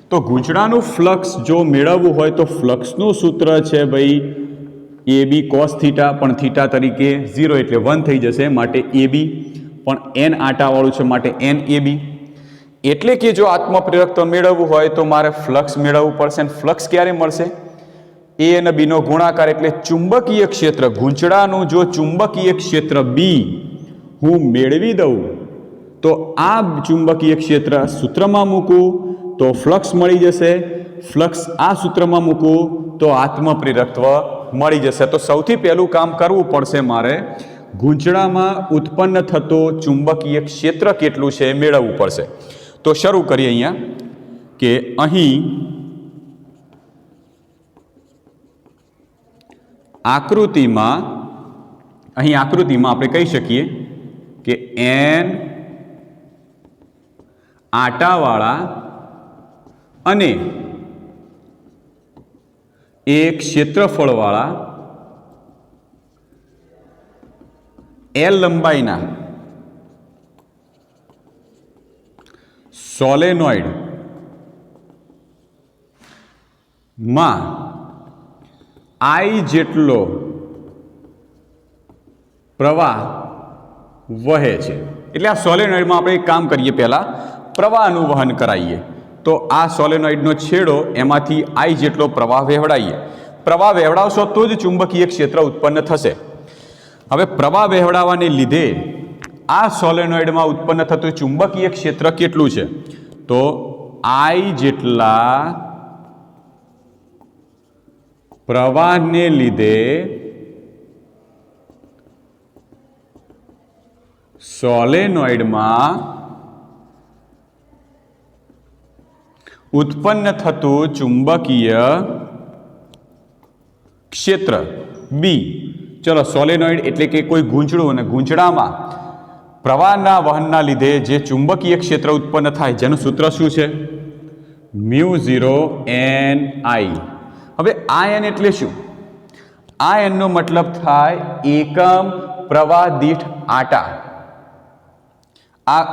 તો ગૂંચળાનું ફ્લક્સ જો મેળવવું હોય તો ફ્લક્સનું સૂત્ર છે ભાઈ AB cos થીટા, પણ થીટા તરીકે 0 એટલે 1 થઈ જશે, માટે AB, પણ N આટાવાળું છે માટે NAB. એટલે કે જો આત્મપ્રેરકત્વ મેળવવું હોય તો મારે ફ્લક્સ મેળવવું પડશે, અને ફ્લક્સ ક્યારે મળશે? A અને B નો ગુણાકાર એટલે ચુંબકીય ક્ષેત્ર. ગૂંચળાનું જો ચુંબકીય ક્ષેત્ર B હું મેળવી દઉં તો આ ચુંબકીય ક્ષેત્ર સૂત્રમાં મૂકું તો ફ્લક્સ મળી જશે, ફ્લક્સ આ સૂત્રમાં મૂકું તો આત્મપ્રેરકત્વ મળી જશે. તો સૌથી પહેલું કામ કરવું પડશે મારે ગૂંચળામાં ઉત્પન્ન થતો ચુંબકીય ક્ષેત્ર કેટલું છે એ મેળવવું પડશે. તો શરૂ કરીએ અહીંયા કે અહીં આકૃતિમાં આપણે કહી શકીએ કે N આટાવાળા અને એક ક્ષેત્રફળવાળા L લંબાઈના સોલેનોઇડ માં I જેટલો પ્રવાહ વહે છે. એટલે આ સોલેનોઇડમાં આપણે એક કામ કરીએ, પહેલાં પ્રવાહનું વહન કરાવીએ. તો આ સોલેનોઇડનો છેડો એમાંથી I જેટલો પ્રવાહ વહેવડાવીએ. પ્રવાહ વહેવડાવશો તો જ ચુંબકીય ક્ષેત્ર ઉત્પન્ન થશે. હવે પ્રવાહ વહેવડાવવાને લીધે આ સોલેનોઇડમાં ઉત્પન્ન થતું ચુંબકીય ક્ષેત્ર કેટલું છે? તો I જેટલા પ્રવાહને લીધે સોલેનોઇડમાં ઉત્પન્ન થતું ચુંબકીય ક્ષેત્ર B. ચલો, સોલેનોઇડ એટલે કે કોઈ ગૂંચળું, અને ગૂંચળામાં પ્રવાહના વહનના લીધે જે ચુંબકીય ક્ષેત્ર ઉત્પન્ન થાય જેનું સૂત્ર શું છે? μ0 Ni. હવે આ N એટલે શું? આ N નો મતલબ થાય એકમ પ્રવાહ દીઠ આટા. આ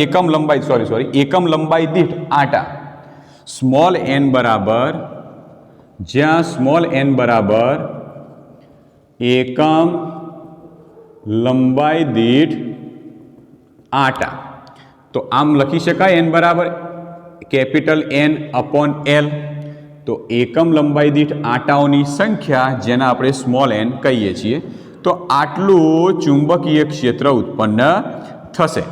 એકમ લંબાઈ દીઠ આટા. સ્મોલ n બરાબર, જ્યાં સ્મોલ n બરાબર એકમ લંબાઈ દીઠ આટા. તો આમ લખી શકાય n બરાબર કેપિટલ N/L. તો એકમ લંબાઈ દીઠ આટાઓની સંખ્યા જેને આપણે સ્મોલ n કહીએ છીએ. તો આટલું ચુંબકીય ક્ષેત્ર ઉત્પન્ન થશે.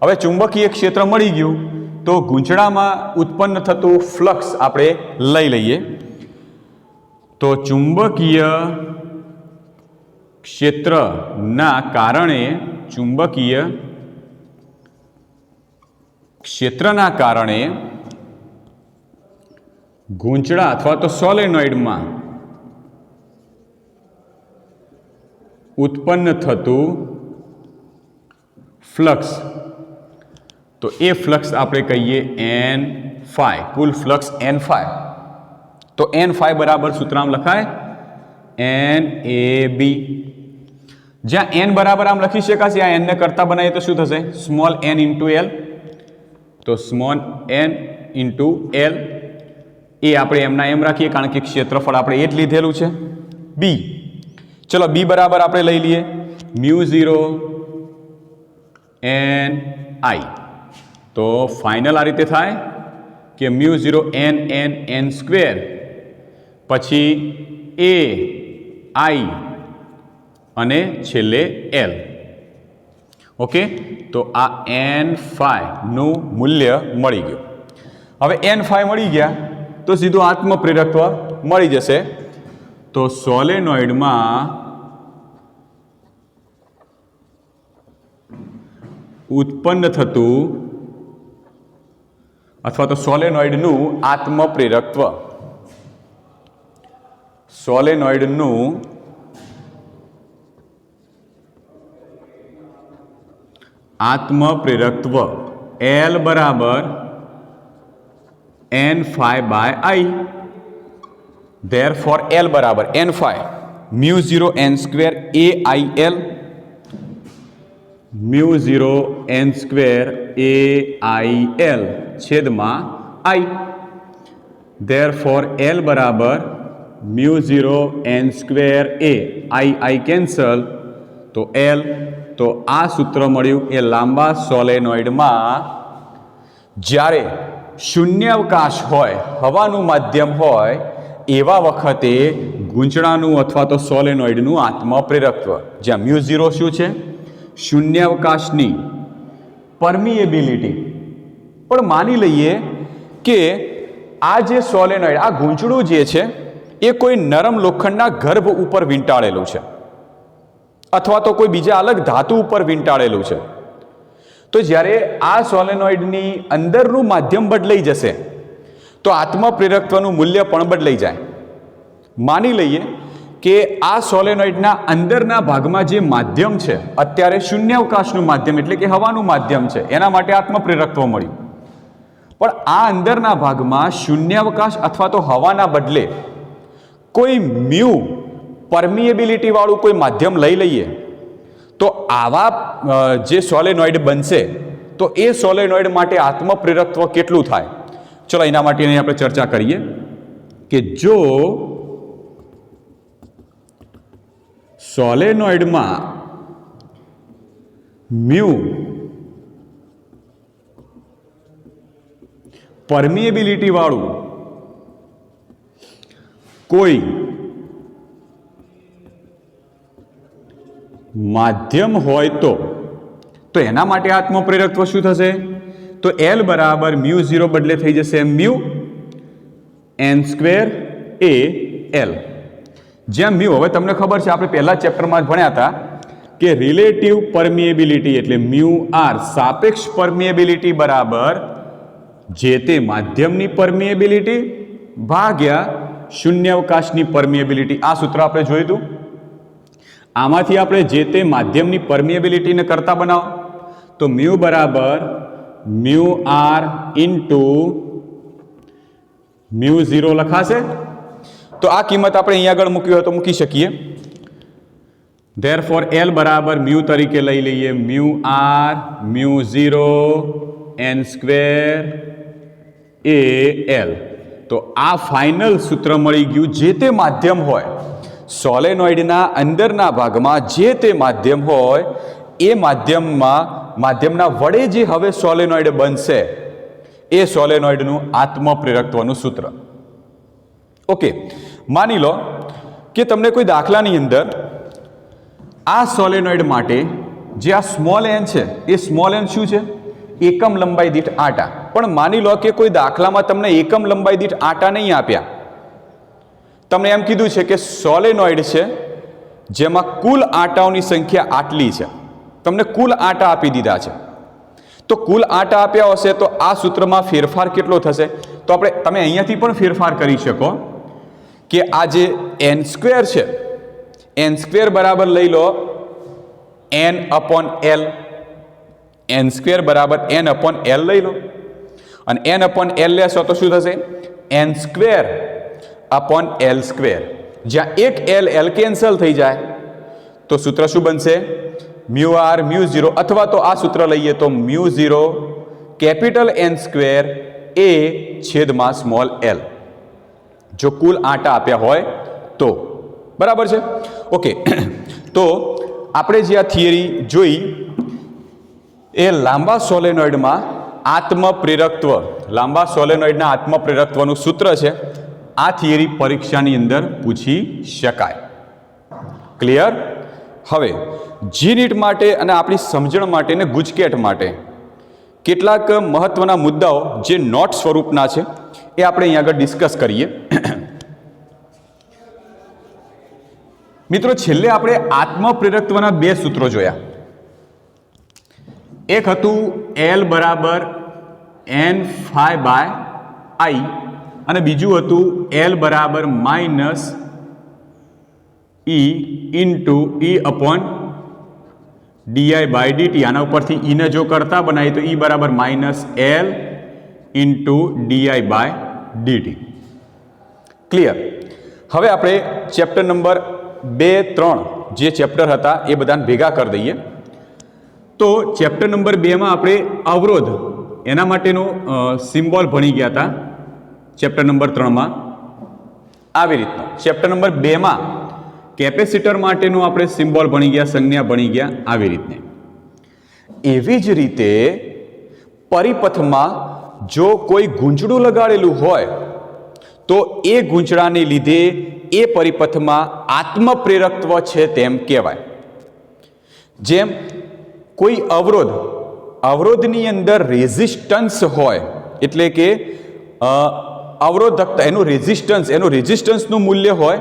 હવે ચુંબકીય ક્ષેત્ર મળી ગયું તો ગૂંચળામાં ઉત્પન્ન થતું ફ્લક્સ આપણે લઈ લઈએ. તો ચુંબકીય ક્ષેત્રના કારણે ગૂંચળા અથવા તો સોલેનોઇડમાં ઉત્પન્ન થતું ફ્લક્સ, તો એ ફ્લક્સ આપણે કહીએ N∅, કુલ ફ્લક્સ N∅. તો N∅ બરાબર સૂત્રમાં લખાય NAB, જ્યાં n બરાબર આમ લખી શકાશે, આ n ને કરતા બનાવીએ તો શું થશે? Small n into L. તો સ્મોલ n ઇન્ટુ એલ એ આપણે એમના એમ રાખીએ કારણ કે ક્ષેત્રફળ આપણે એ જ લીધેલું છે. બી, ચલો બી બરાબર આપણે લઈ લઈએ μ0 NI. તો ફાઇનલ આ રીતે થાય કે μ0 n સ્ક્વેર પછી AI અને છેલ્લે L. ઓકે, તો આ n5 નું મૂલ્ય મળી ગયું. હવે n5 મળી ગયા તો સીધું આત્મપ્રેરકત્વ મળી જશે. તો સોલેનોઇડમાં ઉત્પન્ન થતું અથવા તો સોલેનોઇડનું આત્મપ્રેરકત્વ, સોલેનોઇડનું આત્મપ્રેરકત્વ L બરાબર n5/I. Therefore L બરાબર n5 μ0 n square AIL, μ0 n square AIL છેદમાં I. Therefore L બરાબર μ0 n સ્ક્વેર AI કેન્સલ, તો L. તો આ સૂત્ર મળ્યું એ લાંબા સોલેનોઇડમાં જ્યારે શૂન્યાવકાશ હોય, હવાનું માધ્યમ હોય એવા વખતે ગૂંચળાનું અથવા તો સોલેનોઇડનું આત્મપ્રેરકત્વ, જ્યાં μ0 શું છે? શૂન્યાવકાશની પરમિએબિલિટી. પણ માની લઈએ કે આ જે સોલેનોઇડ, આ ગૂંચળું જે છે એ કોઈ નરમ લોખંડના ગર્ભ ઉપર વીંટાળેલું છે અથવા તો કોઈ બીજા અલગ ધાતુ ઉપર વીંટાળેલું છે. તો જ્યારે આ સોલેનોઇડની અંદરનું માધ્યમ બદલાઈ જશે તો આત્મપ્રેરકત્વનું મૂલ્ય પણ બદલાઈ જાય. માની લઈએ કે આ સોલેનોઇડના અંદરના ભાગમાં જે માધ્યમ છે અત્યારે શૂન્યાવકાશનું માધ્યમ એટલે કે હવાનું માધ્યમ છે, એના માટે આત્મપ્રેરકત્વ મળ્યું. પણ આ અંદરના ભાગમાં શૂન્યાવકાશ અથવા તો હવાના બદલે કોઈ મ્યુ પરમિએબિલિટી વાળું કોઈ માધ્યમ લઈ લઈએ તો આવા જે સોલેનોઇડ બનશે તો એ સોલેનોઇડ માટે આત્મપ્રેરકત્વ કેટલું થાય? ચલો એના માટેની આપણે ચર્ચા કરીએ કે જો સોલેનોઇડમાં મ્યુ પરમિએબિલિટી વાળું કોઈ માધ્યમ હોય તો એના માટે આત્મપ્રેરકત્વ શું થશે? તો L બરાબર μ0 બદલે થઈ જશે μ n સ્ક્વેર AL. જ્યાં મ્યુ, હવે તમને ખબર છે આપણે પહેલા ચેપ્ટરમાં જ ભણ્યા હતા કે રિલેટિવ પરમિએબિલિટી એટલે μR સાપેક્ષ પરમિએબિલિટી બરાબર જે તે માધ્યમની પરમિએબિલિટી ભાગ્યા શૂન્યાવકાશની પરમિએબિલિટી. આ સૂત્ર આપણે જોયું હતું. આમાંથી આપણે જે તે માધ્યમની પરમિએબિલિટીને કરતા બનાવો તો મ્યુ બરાબર μR ઇન્ટુ μ0 લખાશે. તો આ કિંમત આપણે અહીંયા આગળ મૂકી હોય તો મૂકી શકીએ. ધેરફોર L બરાબર મ્યુ તરીકે લઈ લઈએ μR μ0 n સ્ક્વેર AL. તો આ ફાઇનલ સૂત્ર મળી ગયું. જે તે માધ્યમ હોય સોલેનોઇડના અંદરના ભાગમાં જે તે માધ્યમ હોય એ માધ્યમના વડે જે હવે સોલેનોઇડ બનશે એ સોલેનોઇડનું આત્મપ્રેરકત્વનું સૂત્ર. ઓકે, માની લો કે તમને કોઈ દાખલાની અંદર આ સોલેનોઇડ માટે જે આ સ્મોલ n છે એ સ્મોલ n શું છે? એકમ લંબાઈ દીઠ આટા. પણ માની લો કે કોઈ દાખલામાં તમને એકમ લંબાઈ દીઠ આટા નહીં આપ્યા, તમને એમ કીધું છે કે સોલેનોઇડ છે જેમાં કુલ આટાઓની સંખ્યા આટલી છે, તમને કુલ આટા આપી દીધા છે. તો કુલ આટા આપ્યા હશે તો આ સૂત્રમાં ફેરફાર કેટલો થશે? તો તમે અહીંયાથી પણ ફેરફાર કરી શકો કે આ જે n સ્ક્વેર છે, n સ્ક્વેર બરાબર લઈ લો n/L. n સ્ક્વેર બરાબર n/L લઈ લો અને n/L લેશો તો શું થશે? n square / L square. જ્યાં એક એલ કેન્સલ થઈ જાય તો સૂત્ર શું બનશે? મ્યુ આર મ્યુ 0, અથવા તો આ સૂત્ર લઈએ તો મ્યુ 0 કેપિટલ N સ્ક્વેર એ છેદમાં સ્મોલ એલ, જો કુલ આંટા આપ્યા હોય તો. બરાબર છે? ઓકે, તો આપણે જે આ થિયરી જોઈ એ લાંબા સોલેનોઇડમાં આત્મપ્રેરકત્વ, લાંબા સોલેનોઇડના આત્મપ્રેરકત્વનું સૂત્ર છે. આ થિયરી પરીક્ષાની અંદર પૂછી શકાય. ક્લિયર? હવે જીનીટ માટે અને આપણી સમજણ માટે ને ગુજકેટ માટે કેટલાક મહત્વના મુદ્દાઓ જે નોટ સ્વરૂપના છે એ આપણે અહીં આગળ ડિસ્કસ કરીએ. મિત્રો, છેલ્લે આપણે આત્મપ્રેરકત્વના બે સૂત્રો જોયા. એક હતું L બરાબર N phi બાય I અને બીજું હતું L બરાબર minus E into E upon di by dt. આના ઉપરથી E ને જો કરતા બનાવીએ તો E બરાબર minus L into di by dt. Clear? હવે આપણે ચેપ્ટર નંબર 2-3 જે ચેપ્ટર હતા એ બધાને ભેગા કરી દઈએ. તો ચેપ્ટર નંબર 2માં આપણે અવરોધ એના માટેનો સિમ્બોલ ભણી ગયા હતા. ચેપ્ટર નંબર 3માં આવી રીતનો. ચેપ્ટર નંબર 2માં કેપેસિટર માટેનો આપણે સિમ્બોલ ભણી ગયા, સંજ્ઞા ભણી ગયા આવી રીતને. એવી જ રીતે પરિપથમાં જો કોઈ ગૂંચળું લગાડેલું હોય તો એ ગૂંચળાને લીધે એ પરિપથમાં આત્મપ્રેરકત્વ છે તેમ કહેવાય. જેમ કોઈ અવરોધની અંદર રેઝિસ્ટન્સ હોય, એટલે કે અવરોધકતા, એનું રેઝિસ્ટન્સનું મૂલ્ય હોય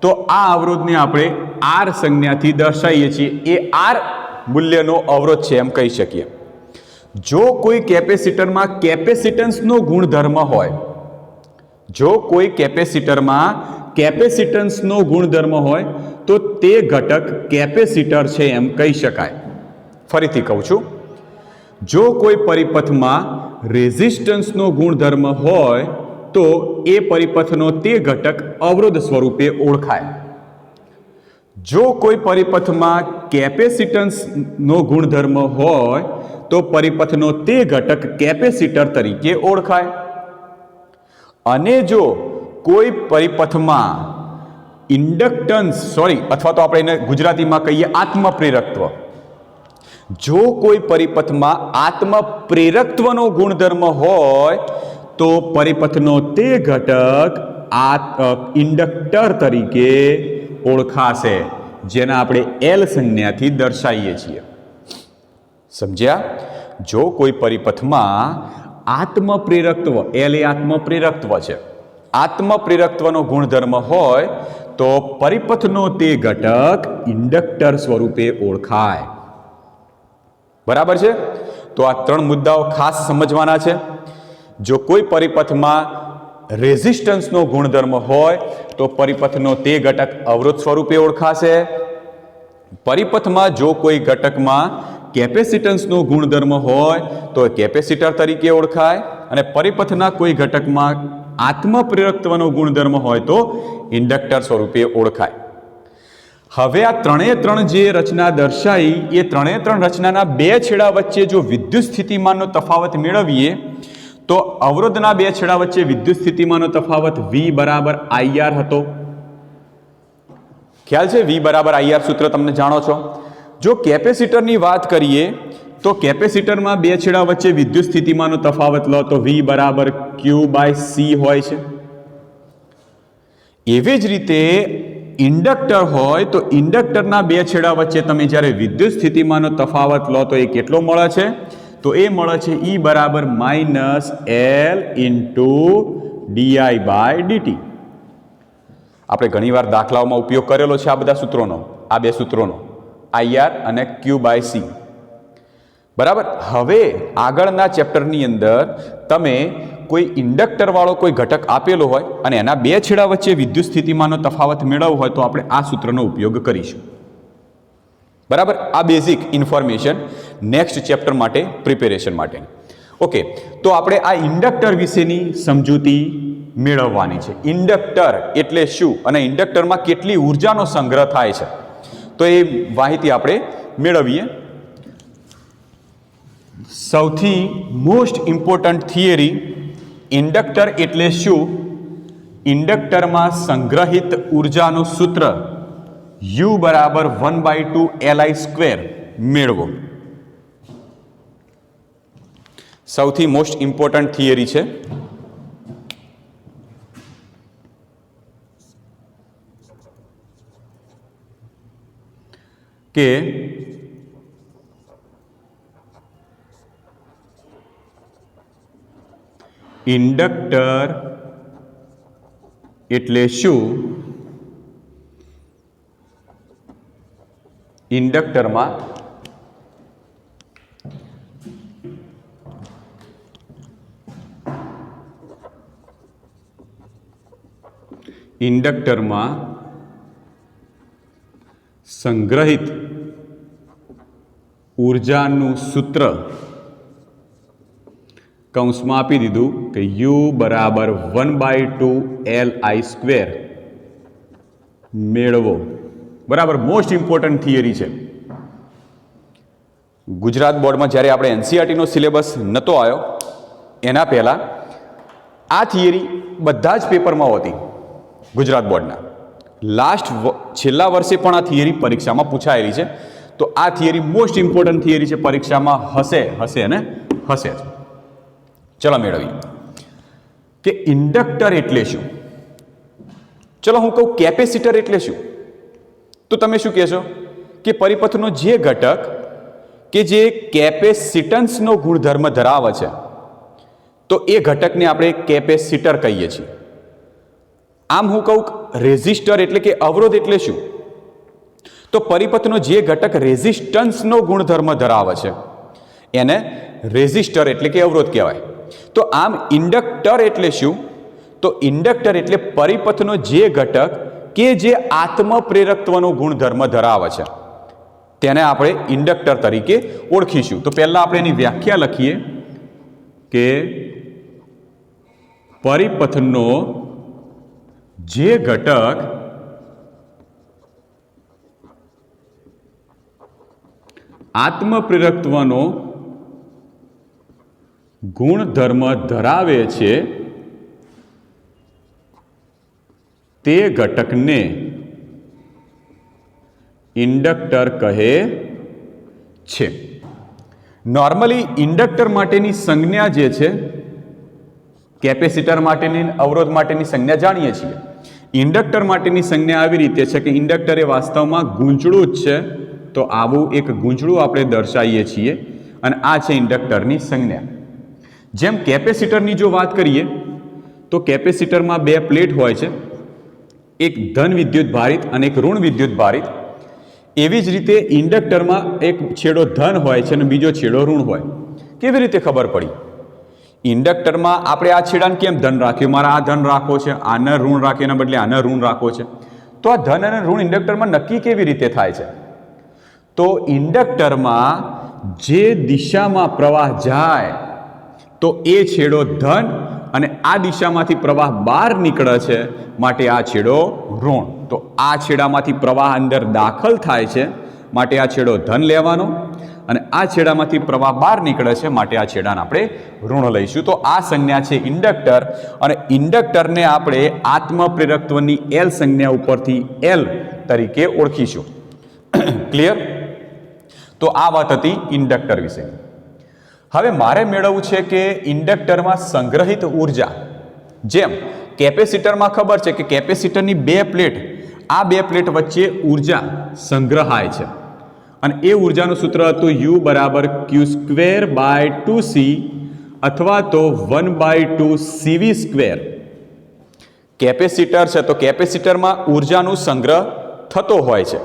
તો આ અવરોધને આપણે આર સંજ્ઞાથી દર્શાવીએ છીએ. એ આર મૂલ્યનો અવરોધ છે એમ કહી શકીએ. જો કોઈ કેપેસિટરમાં કેપેસિટન્સનો ગુણધર્મ હોય, જો કોઈ કેપેસિટરમાં કેપેસિટન્સનો ગુણધર્મ હોય તો તે ઘટક કેપેસિટર છે એમ કહી શકાય. ફરીથી કહું છું, જો કોઈ પરિપથમાં રેઝિસ્ટન્સનો ગુણધર્મ હોય તો એ પરિપથનો તે ઘટક અવરોધ સ્વરૂપે ઓળખાય. જો કોઈ પરિપથમાં કેપેસિટન્સનો ગુણધર્મ હોય તો પરિપથનો તે ઘટક કેપેસિટર તરીકે ઓળખાય. અને જો કોઈ પરિપથમાં અથવા તો આપણે એને ગુજરાતીમાં કહીએ આત્મપ્રેરકત્વ, જો કોઈ પરિપથમાં આત્મપ્રેરકત્વનો ગુણધર્મ હોય તો પરિપથનો તે ઘટક ઇન્ડક્ટર તરીકે ઓળખાશે, જેને આપણે એલ સંજ્ઞાથી દર્શાવીએ છીએ. સમજ્યા? જો કોઈ પરિપથમાં આત્મપ્રેરકત્વ, એલ એ આત્મપ્રેરકત્વ છે, આત્મપ્રેરકત્વનો ગુણધર્મ હોય તો પરિપથનો તે ઘટક ઇન્ડક્ટર સ્વરૂપે ઓળખાય. બરાબર છે? તો આ 3 મુદ્દાઓ ખાસ સમજવાના છે. જો કોઈ પરિપથમાં રેઝિસ્ટન્સનો ગુણધર્મ હોય તો પરિપથનો તે ઘટક અવરોધ સ્વરૂપે ઓળખાશે. પરિપથમાં જો કોઈ ઘટકમાં કેપેસિટન્સનો ગુણધર્મ હોય તો કેપેસિટર તરીકે ઓળખાય. અને પરિપથના કોઈ ઘટકમાં આત્મપ્રેરકત્વનો ગુણધર્મ હોય તો ઇન્ડક્ટર સ્વરૂપે ઓળખાય. હવે આ 3 જે રચના દર્શાવી એ 3 રચનાના 2 છેડા વચ્ચે જો વિદ્યુત સ્થિતિમાનનો તફાવત મેળવીએ તો અવરોધના 2 છેડા વચ્ચે વિદ્યુત સ્થિતિમાનનો તફાવત V બરાબર IR હતો. ખ્યાલ છે? V બરાબર IR સૂત્ર તમને જાણો છો. જો કેપેસિટરની વાત કરીએ તો કેપેસિટરમાં 2 છેડા વચ્ચે વિદ્યુત સ્થિતિમાનનો તફાવત લો તો V બરાબર Q/C હોય છે. એવી જ રીતે ઇન્ડક્ટર હોય તો ઇન્ડક્ટરના 2 છેડા વચ્ચે તમે જ્યારે વિદ્યુત સ્થિતિમાનનો તફાવત લો તો એ કેટલો મળે છે? તો એ મળે છે E બરાબર માઇનસ L ઇન્ટુ di/dt. આપણે ઘણીવાર દાખલાઓમાં ઉપયોગ કરેલો છે આ બધા સૂત્રોનો, આ 2 સૂત્રોનો, IR અને Q/C. બરાબર? હવે આગળના ચેપ્ટરની અંદર તમે કોઈ ઇન્ડક્ટર વાળો કોઈ ઘટક આપેલો હોય અને એના 2 છેડા વચ્ચે વિદ્યુત સ્થિતિમાનનો તફાવત મેળવવો હોય તો આપણે આ સૂત્રનો ઉપયોગ કરીશું. બરાબર? આ બેઝિક ઇન્ફોર્મેશન નેક્સ્ટ ચેપ્ટર માટે પ્રિપેરેશન માટે. ઓકે, તો આપણે આ ઇન્ડક્ટર વિશેની સમજૂતી મેળવવાની છે. ઇન્ડક્ટર એટલે શું અને ઇન્ડક્ટરમાં કેટલી ઉર્જાનો સંગ્રહ થાય છે તો એ માહિતી આપણે મેળવીએ. સૌથી મોસ્ટ ઇમ્પોર્ટન્ટ થિયરી, ઇન્ડક્ટર એટલે શું, ઇન્ડક્ટરમાં સંગ્રહિત ઉર્જાનું સૂત્ર U બરાબર 1/2 Li² મેળવો. સૌથી મોસ્ટ ઇમ્પોર્ટન્ટ થિયરી છે. કે ઇન્ડક્ટર એટલે શું, ઇન્ડક્ટરમાં સંગ્રહિત ઉર્જાનું સૂત્ર કૌંસમાં આપી દીધું કે U બરાબર 1/2 Li² મેળવો. બરાબર, મોસ્ટ ઇમ્પોર્ટન્ટ થિયરી છે. ગુજરાત બોર્ડમાં જ્યારે આપણે NCERTનો સિલેબસ નહોતો આવ્યો એના પહેલાં આ થિયરી બધા જ પેપરમાં હોતી ગુજરાત બોર્ડના. છેલ્લા વર્ષે પણ આ થિયરી પરીક્ષામાં પૂછાયેલી છે. તો આ થિયરી મોસ્ટ ઇમ્પોર્ટન્ટ થિયરી છે, પરીક્ષામાં હશે અને હશે જ. ચલો મેળવીએ કે ઇન્ડક્ટર એટલે શું. ચલો હું કહું કેપેસિટર એટલે શું તો તમે શું કહેશો કે પરિપથનો જે ઘટક કે જે કેપેસિટન્સનો ગુણધર્મ ધરાવે છે તો એ ઘટકને આપણે કેપેસિટર કહીએ છીએ. આમ હું કહું રેઝિસ્ટર એટલે કે અવરોધ એટલે શું તો પરિપથનો જે ઘટક રેઝિસ્ટન્સનો ગુણધર્મ ધરાવે છે એને રેઝિસ્ટર એટલે કે અવરોધ કહેવાય. તો આમ ઇન્ડક્ટર એટલે શું તો ઇન્ડક્ટર એટલે પરિપથનો જે ઘટક કે જે આત્મપ્રેરકત્વનો ગુણધર્મ ધરાવે છે તેને આપણે ઇન્ડક્ટર તરીકે ઓળખીશું. તો પહેલા આપણે એની વ્યાખ્યા લખીએ કે પરિપથનો જે ઘટક આત્મપ્રેરકત્વનો ગુણધર્મ ધરાવે છે તે ઘટકને ઇન્ડક્ટર કહે છે. નોર્મલી ઇન્ડક્ટર માટેની સંજ્ઞા જે છે કેપેસિટર માટેની અવરોધ માટેની સંજ્ઞા જાણીએ છીએ. ઇન્ડક્ટર માટેની સંજ્ઞા આવી રીતે છે કે ઇન્ડક્ટર એ વાસ્તવમાં ગૂંચળું જ છે. તો આવું એક ગૂંચળું આપણે દર્શાવીએ છીએ અને આ છે ઇન્ડક્ટરની સંજ્ઞા. જેમ કેપેસિટરની જો વાત કરીએ તો કેપેસિટરમાં બે પ્લેટ હોય છે, એક ધન વિદ્યુત ભારિત અને એક ઋણ વિદ્યુત ભારિત. એવી જ રીતે ઇન્ડક્ટરમાં એક છેડો ધન હોય છે અને બીજો છેડો ઋણ હોય. કેવી રીતે ખબર પડી? ઇન્ડક્ટરમાં આપણે આ છેડાને કેમ ધન રાખ્યું, મારે આ ધન રાખવો છે, આને ઋણ રાખે એના બદલે આને ઋણ રાખવો છે. તો આ ધન અને ઋણ ઇન્ડક્ટરમાં નક્કી કેવી રીતે થાય છે? તો ઇન્ડક્ટરમાં જે દિશામાં પ્રવાહ જાય તો એ છેડો ધન અને આ દિશામાંથી પ્રવાહ બહાર નીકળે છે માટે આ છેડો ઋણ. તો આ છેડામાંથી પ્રવાહ અંદર દાખલ થાય છે માટે આ છેડો ધન લેવાનો અને આ છેડામાંથી પ્રવાહ બહાર નીકળે છે માટે આ છેડાને આપણે ઋણ લઈશું. તો આ સંજ્ઞા છે ઇન્ડક્ટર અને ઇન્ડક્ટરને આપણે આત્મપ્રેરકત્વની L સંજ્ઞા ઉપરથી L તરીકે ઓળખીશું. ક્લિયર? તો આ વાત હતી ઇન્ડક્ટર વિશે. હવે મારે મેળવવું છે કે ઇન્ડક્ટરમાં સંગ્રહિત ઉર્જા. જેમ કેપેસિટરમાં ખબર છે કે કેપેસિટરની બે પ્લેટ, આ બે પ્લેટ વચ્ચે ઉર્જા સંગ્રહાય છે અને એ ઉર્જાનું સૂત્ર હતું U બરાબર Q²/2C અથવા તો 1/2CV². કેપેસિટર છે તો કેપેસિટરમાં ઉર્જાનો સંગ્રહ થતો હોય છે.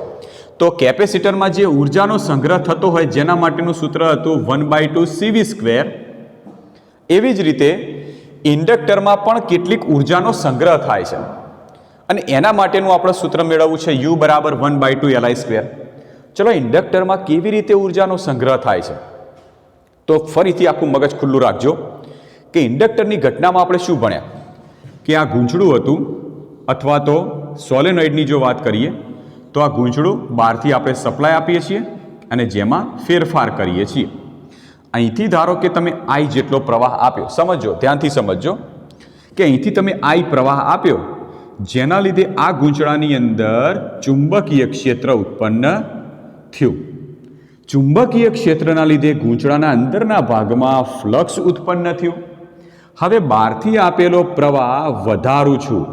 તો કેપેસિટરમાં જે ઉર્જાનો સંગ્રહ થતો હોય જેના માટેનું સૂત્ર હતું 1/2CV². એવી જ રીતે ઇન્ડક્ટરમાં પણ કેટલીક ઉર્જાનો સંગ્રહ થાય છે અને એના માટેનું આપણે સૂત્ર મેળવવું છે U બરાબર 1/2 Li². ચલો ઇન્ડક્ટરમાં કેવી રીતે ઉર્જાનો સંગ્રહ થાય છે તો ફરીથી આખું મગજ ખુલ્લું રાખજો કે ઇન્ડક્ટરની ઘટનામાં આપણે શું ભણ્યા કે આ ગૂંચળું હતું અથવા તો સોલેનોઇડની જો વાત કરીએ તો આ ગૂંચળું બહારથી આપણે સપ્લાય આપીએ છીએ અને જેમાં ફેરફાર કરીએ છીએ. અહીંથી ધારો કે તમે આઈ જેટલો પ્રવાહ આપ્યો, સમજો, ધ્યાનથી સમજો કે અહીંથી તમે આઈ પ્રવાહ આપ્યો, જેના લીધે આ ગૂંચળાની અંદર ચુંબકીય ક્ષેત્ર ઉત્પન્ન થયું. ચુંબકીય ક્ષેત્રના લીધે ગૂંચળાના અંદરના ભાગમાં ફ્લક્સ ઉત્પન્ન થયું. હવે બહારથી આપેલો પ્રવાહ વધારું છું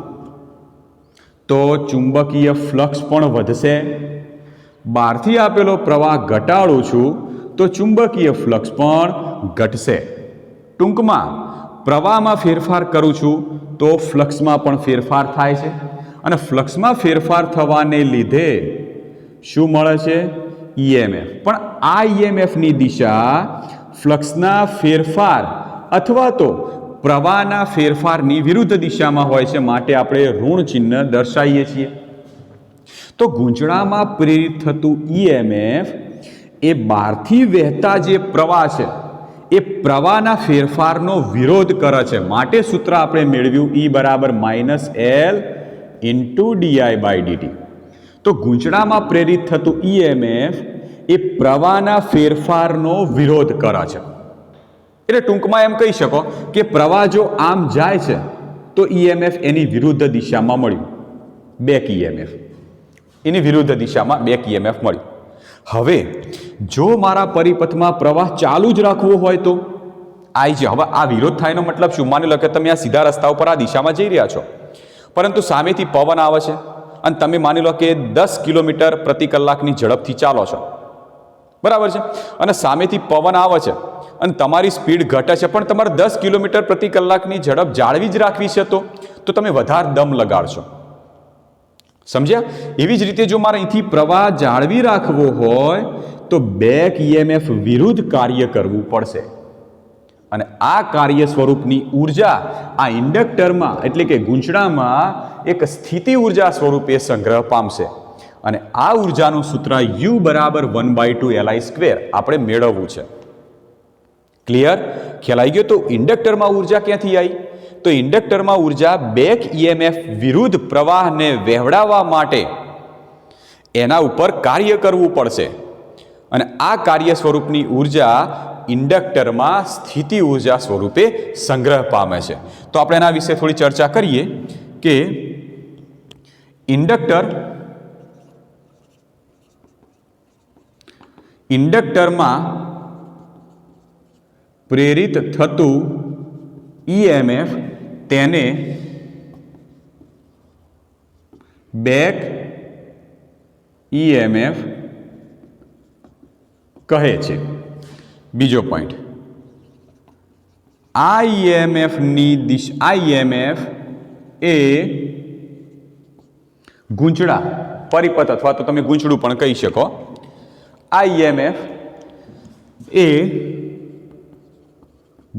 તો ચુંબકીય ફ્લક્સ પણ વધશે. બહારથી આપેલો પ્રવાહ ઘટાડું છું તો ચુંબકીય ફ્લક્સ પણ ઘટશે. ટૂંકમાં પ્રવાહમાં ફેરફાર કરું છું તો ફ્લક્સમાં પણ ફેરફાર થાય છે અને ફ્લક્સમાં ફેરફાર થવાને લીધે શું મળે છે? ઈએમએફ. પણ આ ઈએમએફની દિશા ફ્લક્સના ફેરફાર અથવા તો પ્રવાહના ફેરફારની વિરુદ્ધ દિશામાં હોય છે, માટે આપણે ઋણ ચિહ્ન દર્શાવીએ છીએ. તો ગૂંચળામાં પ્રેરિત થતું ઈએમએફ એ બહારથી વહેતા જે પ્રવાહ છે એ પ્રવાહના ફેરફારનો વિરોધ કરે છે, માટે સૂત્ર આપણે મેળવ્યું E બરાબર -L × di/dt. તો ગૂંચળામાં પ્રેરિત થતું ઈએમએફ એ પ્રવાહના ફેરફારનો વિરોધ કરે છે. એટલે ટૂંકમાં એમ કહી શકો કે પ્રવાહ જો આમ જાય છે તો ઈએમએફ એની વિરુદ્ધ દિશામાં મળ્યું, બેક ઈએમએફ. એની વિરુદ્ધ દિશામાં બેક ઈએમએફ મળ્યું. હવે જો મારા પરિપથમાં પ્રવાહ ચાલુ જ રાખવો હોય તો આઈ છે. હવે આ વિરોધ થાયનો મતલબ શું? માની લો કે તમે આ સીધા રસ્તા ઉપર આ દિશામાં જઈ રહ્યા છો, પરંતુ સામેથી પવન આવે છે અને તમે માની લો કે 10 કિલોમીટર પ્રતિ કલાકની ઝડપથી ચાલો છો, બરાબર છે, અને સામેથી પવન આવે છે અને તમારી સ્પીડ ઘટે છે, પણ તમારે 10 કિલોમીટર પ્રતિ કલાકની ઝડપ જાળવી જ રાખવી છે તો તમે વધારે દમ લગાડશો. સમજ્યા? એવી જ રીતે જો મારે અહીંથી પ્રવાહ જાળવી રાખવો હોય તો બેક ઈએમએફ વિરુદ્ધ કાર્ય કરવું પડશે અને આ કાર્ય સ્વરૂપની ઉર્જા આ ઇન્ડક્ટરમાં એટલે કે ગૂંચળામાં એક સ્થિતિ ઉર્જા સ્વરૂપે સંગ્રહ પામશે અને આ ઉર્જાનું સૂત્ર U બરાબર 1/2LI² આપણે મેળવવું છે. ક્લિયર? ખ્યાલ આવી ગયો? તો ઇન્ડક્ટરમાં ઉર્જા ક્યાંથી આવી? તો ઇન્ડક્ટરમાં ઉર્જા બેક ઈએમએફ વિરુદ્ધ પ્રવાહને વહેવડાવવા માટે એના ઉપર કાર્ય કરવું પડશે અને આ કાર્ય સ્વરૂપની ઉર્જા ઇન્ડક્ટરમાં સ્થિતિ ઉર્જા સ્વરૂપે સંગ્રહ પામે છે. તો આપણે એના વિશે થોડી ચર્ચા કરીએ કે ઇન્ડક્ટરમાં પ્રેરિત થતું ઈએમએફ તેને બેક ઈએમએફ કહે છે. બીજો પોઈન્ટ, આ ઈએમએફની દિશા, આ ઈએમએફ એ ગૂંચળા પરિપથ અથવા તો તમે ગૂંચળું પણ કહી શકો, આ ઈએમએફ એ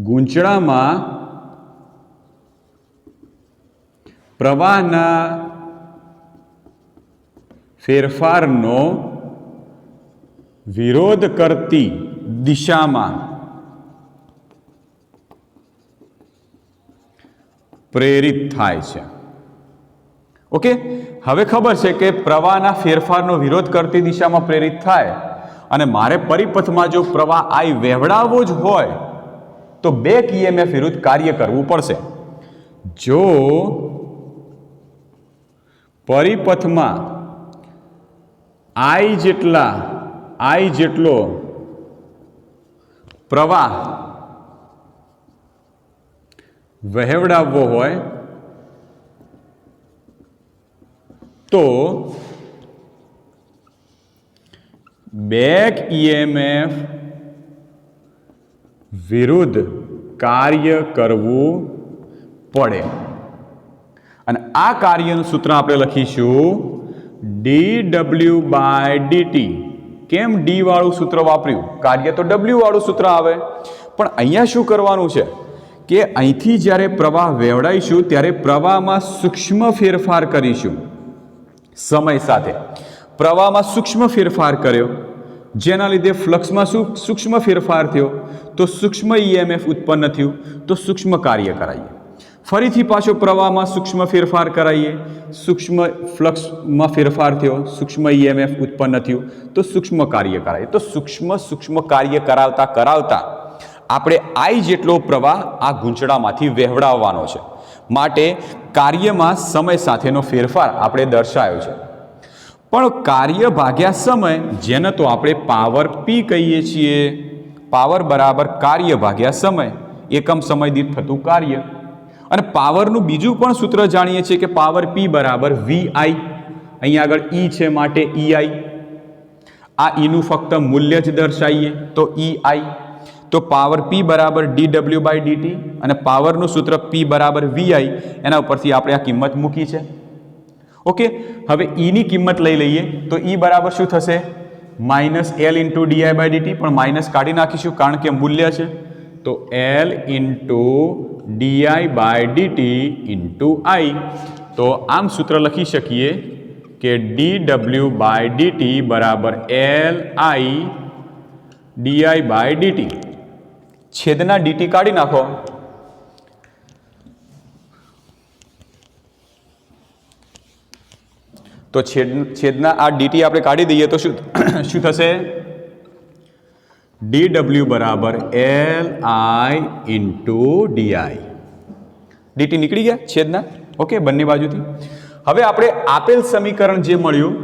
ગૂંચળામાં પ્રવાહના ફેરફારનો વિરોધ કરતી દિશામાં પ્રેરિત થાય છે. ઓકે, હવે ખબર છે કે પ્રવાહના ફેરફારનો વિરોધ કરતી દિશામાં પ્રેરિત થાય અને મારે પરિપથમાં જો પ્રવાહ આઈ વહેવડાવવો જ હોય તો બેક ઈએમએફ વિરુદ્ધ કાર્ય કરવું પડશે. જો પરિપથમાં આઈ જેટલો પ્રવાહ વહેવડાવવો હોય તો બેક ઈએમએફ વિરુદ્ધ કાર્ય કરવું પડે અને આ કાર્યનું સૂત્ર આપણે લખીશું dw/dt. કેમ ડી વાળું સૂત્ર વાપર્યું? કાર્ય તો w વાળું સૂત્ર આવે, પણ અહીંયા શું કરવાનું છે કે અહીંથી જ્યારે પ્રવાહ વહેવડાવીશું ત્યારે પ્રવાહમાં સૂક્ષ્મ ફેરફાર કરીશું. સમય સાથે પ્રવાહમાં સૂક્ષ્મ ફેરફાર કર્યો, જેના લીધે ફ્લક્સમાં સૂક્ષ્મ ફેરફાર થયો તો સૂક્ષ્મ ઈએમએફ ઉત્પન્ન થયું, તો સૂક્ષ્મ કાર્ય કરાઈએ. ફરીથી પાછો પ્રવાહમાં સૂક્ષ્મ ફેરફાર કરાવીએ, સૂક્ષ્મ ફ્લક્સમાં ફેરફાર થયો, સૂક્ષ્મ EMF ઉત્પન્ન થયું, તો સૂક્ષ્મ કાર્ય કરાવીએ. તો સૂક્ષ્મ કાર્ય કરાવતા કરાવતા આપણે I જેટલો પ્રવાહ આ ગૂંચળામાંથી વહેવડાવવાનો છે. માટે કાર્યમાં સમય સાથેનો ફેરફાર આપણે દર્શાવ્યો છે. પણ કાર્ય ભાગ્યા સમય, જેને તો આપણે પાવર P કહીએ છીએ, પાવર બરાબર કાર્ય ભાગ્યા સમય, એકમ સમય દીઠ થતું કાર્ય. અને પાવરનું બીજું પણ સૂત્ર જાણીએ છીએ કે પાવર P બરાબર VI. અહીંયા આગળ E છે માટે EI. આ Eનું ફક્ત મૂલ્ય જ દર્શાવીએ તો EI. તો પાવર P બરાબર dW/dt અને પાવરનું સૂત્ર P બરાબર VI, એના ઉપરથી આપણે આ કિંમત મૂકી છે. ઓકે, હવે Eની કિંમત લઈ લઈએ તો E બરાબર શું થશે? -L × di/dt. પણ માઇનસ કાઢી નાખીશું કારણ કે મૂલ્ય છે. તો L × di/dt × I. તો આમ સૂત્ર લખી શકીએ કે dW/dt બરાબર LI di/dt. છેદના dt કાઢી નાખો. તો છેદના આ dt આપણે કાઢી દઈએ તો શું થશે? dW બરાબર LI × di. dt નીકળી ગયા છેદના. ઓકે, બંને બાજુથી. હવે આપણે આપેલ સમીકરણ જે મળ્યું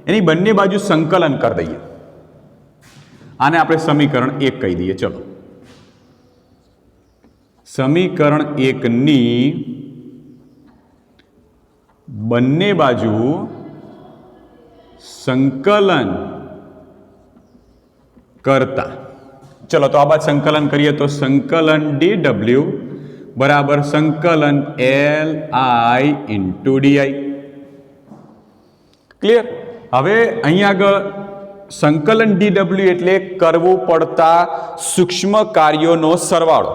એની બંને બાજુ સંકલન કરી દઈએ. આને આપણે સમીકરણ 1 કહી દઈએ. ચલો, સમીકરણ 1 ની બંને બાજુ સંકલન કરતા, ચલો તો આ બાદ સંકલન કરીએ તો સંકલન dW બરાબર સંકલન LI × di. ક્લિયર? હવે અહીંયા આગળ સંકલન dW એટલે કરવું પડતા સૂક્ષ્મ કાર્યોનો સરવાળો.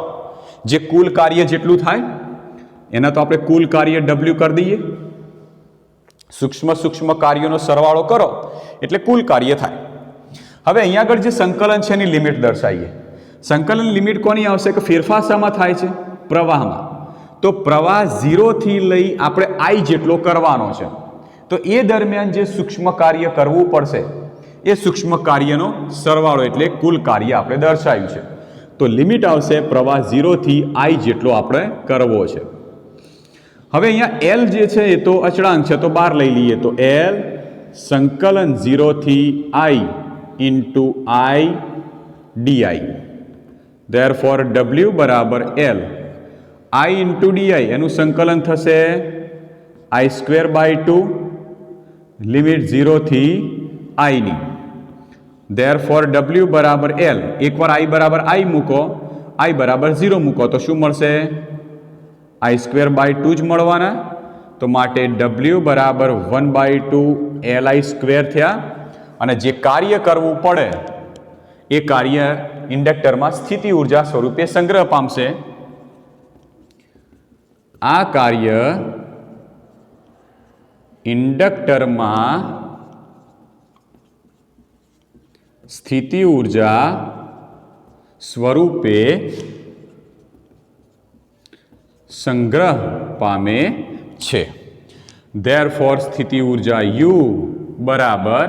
જે કુલ કાર્ય જેટલું થાય એના તો આપણે કુલ કાર્ય W કરી દઈએ. સૂક્ષ્મ કાર્યોનો સરવાળો કરો એટલે કુલ કાર્ય થાય. હવે અહીંયા આગળ જે સંકલન છે એની લિમિટ દર્શાવીએ. સંકલન લિમિટ કોની આવશે કે ફેરફાર શામાં થાય છે? પ્રવાહમાં. તો પ્રવાહ 0 થી લઈ આપણે I જેટલો કરવાનો છે. તો એ દરમિયાન જે સૂક્ષ્મ કાર્ય કરવું પડશે એ સૂક્ષ્મ કાર્યનો સરવાળો એટલે કુલ કાર્ય આપણે દર્શાવ્યું છે. તો લિમિટ આવશે પ્રવાહ 0 થી I જેટલો આપણે કરવો છે. હવે અહીંયા L જે છે એ તો અચળાંક છે, તો બહાર લઈ લઈએ. તો L સંકલન 0 થી I × I di. Therefore W બરાબર L I × di એનું સંકલન થશે I²/2 લિમિટ 0 થી I ની. Therefore W બરાબર L, એકવાર I બરાબર I મૂકો, I બરાબર 0 મૂકો તો શું મળશે? I²/2 જ મળવાના. તો માટે W બરાબર 1/2 LI² થયા. અને જે કાર્ય કરવું પડે એ કાર્ય ઇન્ડક્ટરમાં સ્થિતિ ઉર્જા સ્વરૂપે સંગ્રહ પામશે. આ કાર્ય ઇન્ડક્ટરમાં સ્થિતિ ઉર્જા સ્વરૂપે સંગ્રહ પામે છે. Therefore સ્થિતિ ઉર્જા U બરાબર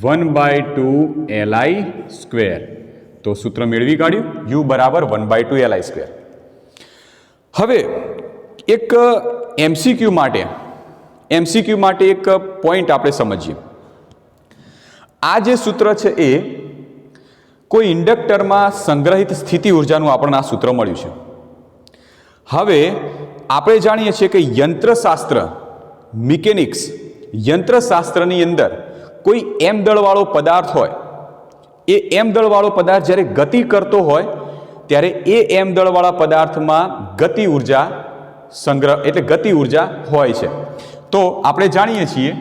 1/2 LI². તો સૂત્ર મેળવી કાઢ્યું, U બરાબર 1/2 LI². હવે એક MCQ માટે એક પોઈન્ટ આપણે સમજીએ. આ જે સૂત્ર છે એ કોઈ ઇન્ડક્ટરમાં સંગ્રહિત સ્થિતિ ઉર્જાનું આપણને આ સૂત્ર મળ્યું છે. હવે આપણે જાણીએ છીએ કે યંત્રશાસ્ત્ર, મિકેનિક્સ, યંત્રશાસ્ત્રની અંદર કોઈ m દળવાળો પદાર્થ હોય, એ m દળવાળો પદાર્થ જ્યારે ગતિ કરતો હોય ત્યારે એ m દળવાળા પદાર્થમાં ગતિ ઉર્જા સંગ્રહ એટલે ગતિ ઉર્જા હોય છે. તો આપણે જાણીએ છીએ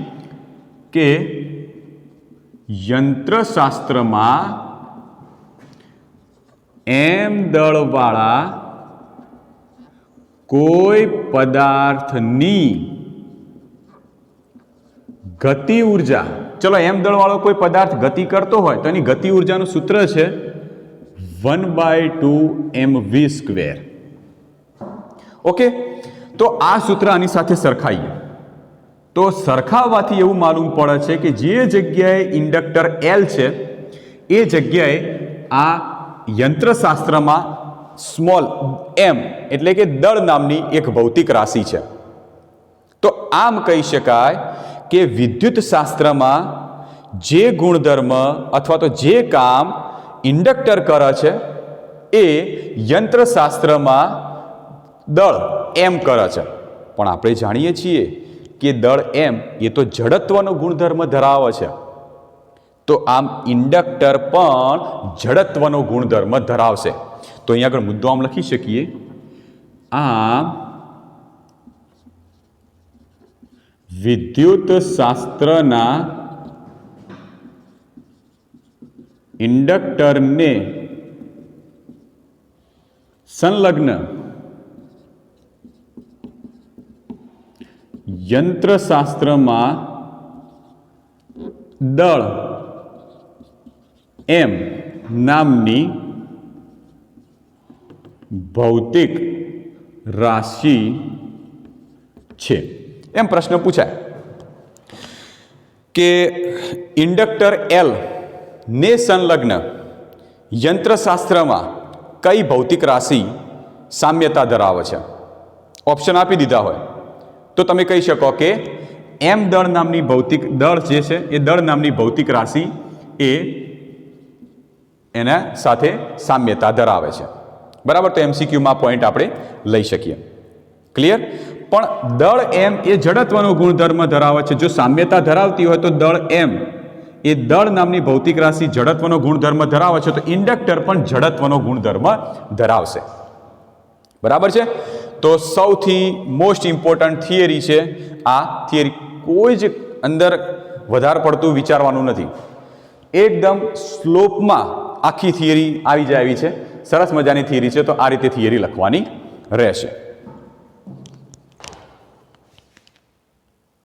કે યંત્રશાસ્ત્રમાં m દળવાળા કોઈ પદાર્થની ગતિ ઉર્જા, ચલો m દળવાળો કોઈ પદાર્થ ગતિ કરતો હોય તો એની ગતિ ઉર્જાનું સૂત્ર છે 1/2 mv². ઓકે, તો આ સૂત્ર આની સાથે સરખાઈએ તો સરખાવવાથી એવું માલુમ પડે છે કે જે જગ્યાએ ઇન્ડક્ટર એલ છે એ જગ્યાએ આ યંત્રશાસ્ત્રમાં સ્મોલ એમ એટલે કે દળ નામની એક ભૌતિક રાશિ છે. તો આમ કહી શકાય કે વિદ્યુત શાસ્ત્રમાં જે ગુણધર્મ અથવા તો જે કામ ઇન્ડક્ટર કરે છે એ યંત્રશાસ્ત્રમાં દળ એમ કરે છે. પણ આપણે જાણીએ છીએ કે દળ એમ એ તો જડત્વનો ગુણધર્મ ધરાવે છે. તો આમ ઇન્ડક્ટર પણ જડત્વનો ગુણધર્મ ધરાવશે. તો અહીંયા આગળ મુદ્દો આમ લખી શકીએ, આમ વિદ્યુત શાસ્ત્રના ઇન્ડક્ટરને સંલગ્ન યંત્રશાસ્ત્રમાં દળ એમ નામની ભૌતિક રાશિ છે. એમ પ્રશ્ન પૂછાય કે ઇન્ડક્ટર એલ ને સંલગ્ન યંત્રશાસ્ત્રમાં કઈ ભૌતિક રાશિ સામ્યતા ધરાવે છે. ઓપ્શન આપી દીધા હોય તો તમે કહી શકો કે એમ દળ નામની ભૌતિક દળ જે છે એ દળ નામની ભૌતિક રાશિ એ એના સાથે સામ્યતા ધરાવે છે. બરાબર, તો એમસીક્યુમાં પોઈન્ટ આપણે લઈ શકીએ. ક્લિયર? પણ દળ એમ એ જડત્વનો ગુણધર્મ ધરાવે છે. જો સામ્યતા ધરાવતી હોય તો દળ એમ એ દળ નામની ભૌતિક રાશિ જડત્વનો ગુણધર્મ ધરાવે છે, તો ઇન્ડક્ટર પણ જડત્વનો ગુણધર્મ ધરાવશે. બરાબર છે? તો સૌથી મોસ્ટ ઇમ્પોર્ટન્ટ થિયરી છે આ થિયરી. કોઈ જ અંદર વધારે પડતું વિચારવાનું નથી. એકદમ સ્લોપમાં આખી થિયરી આવી જાય એવી છે. સરસ મજાની થિયરી છે. તો આ રીતે થિયરી લખવાની રહેશે.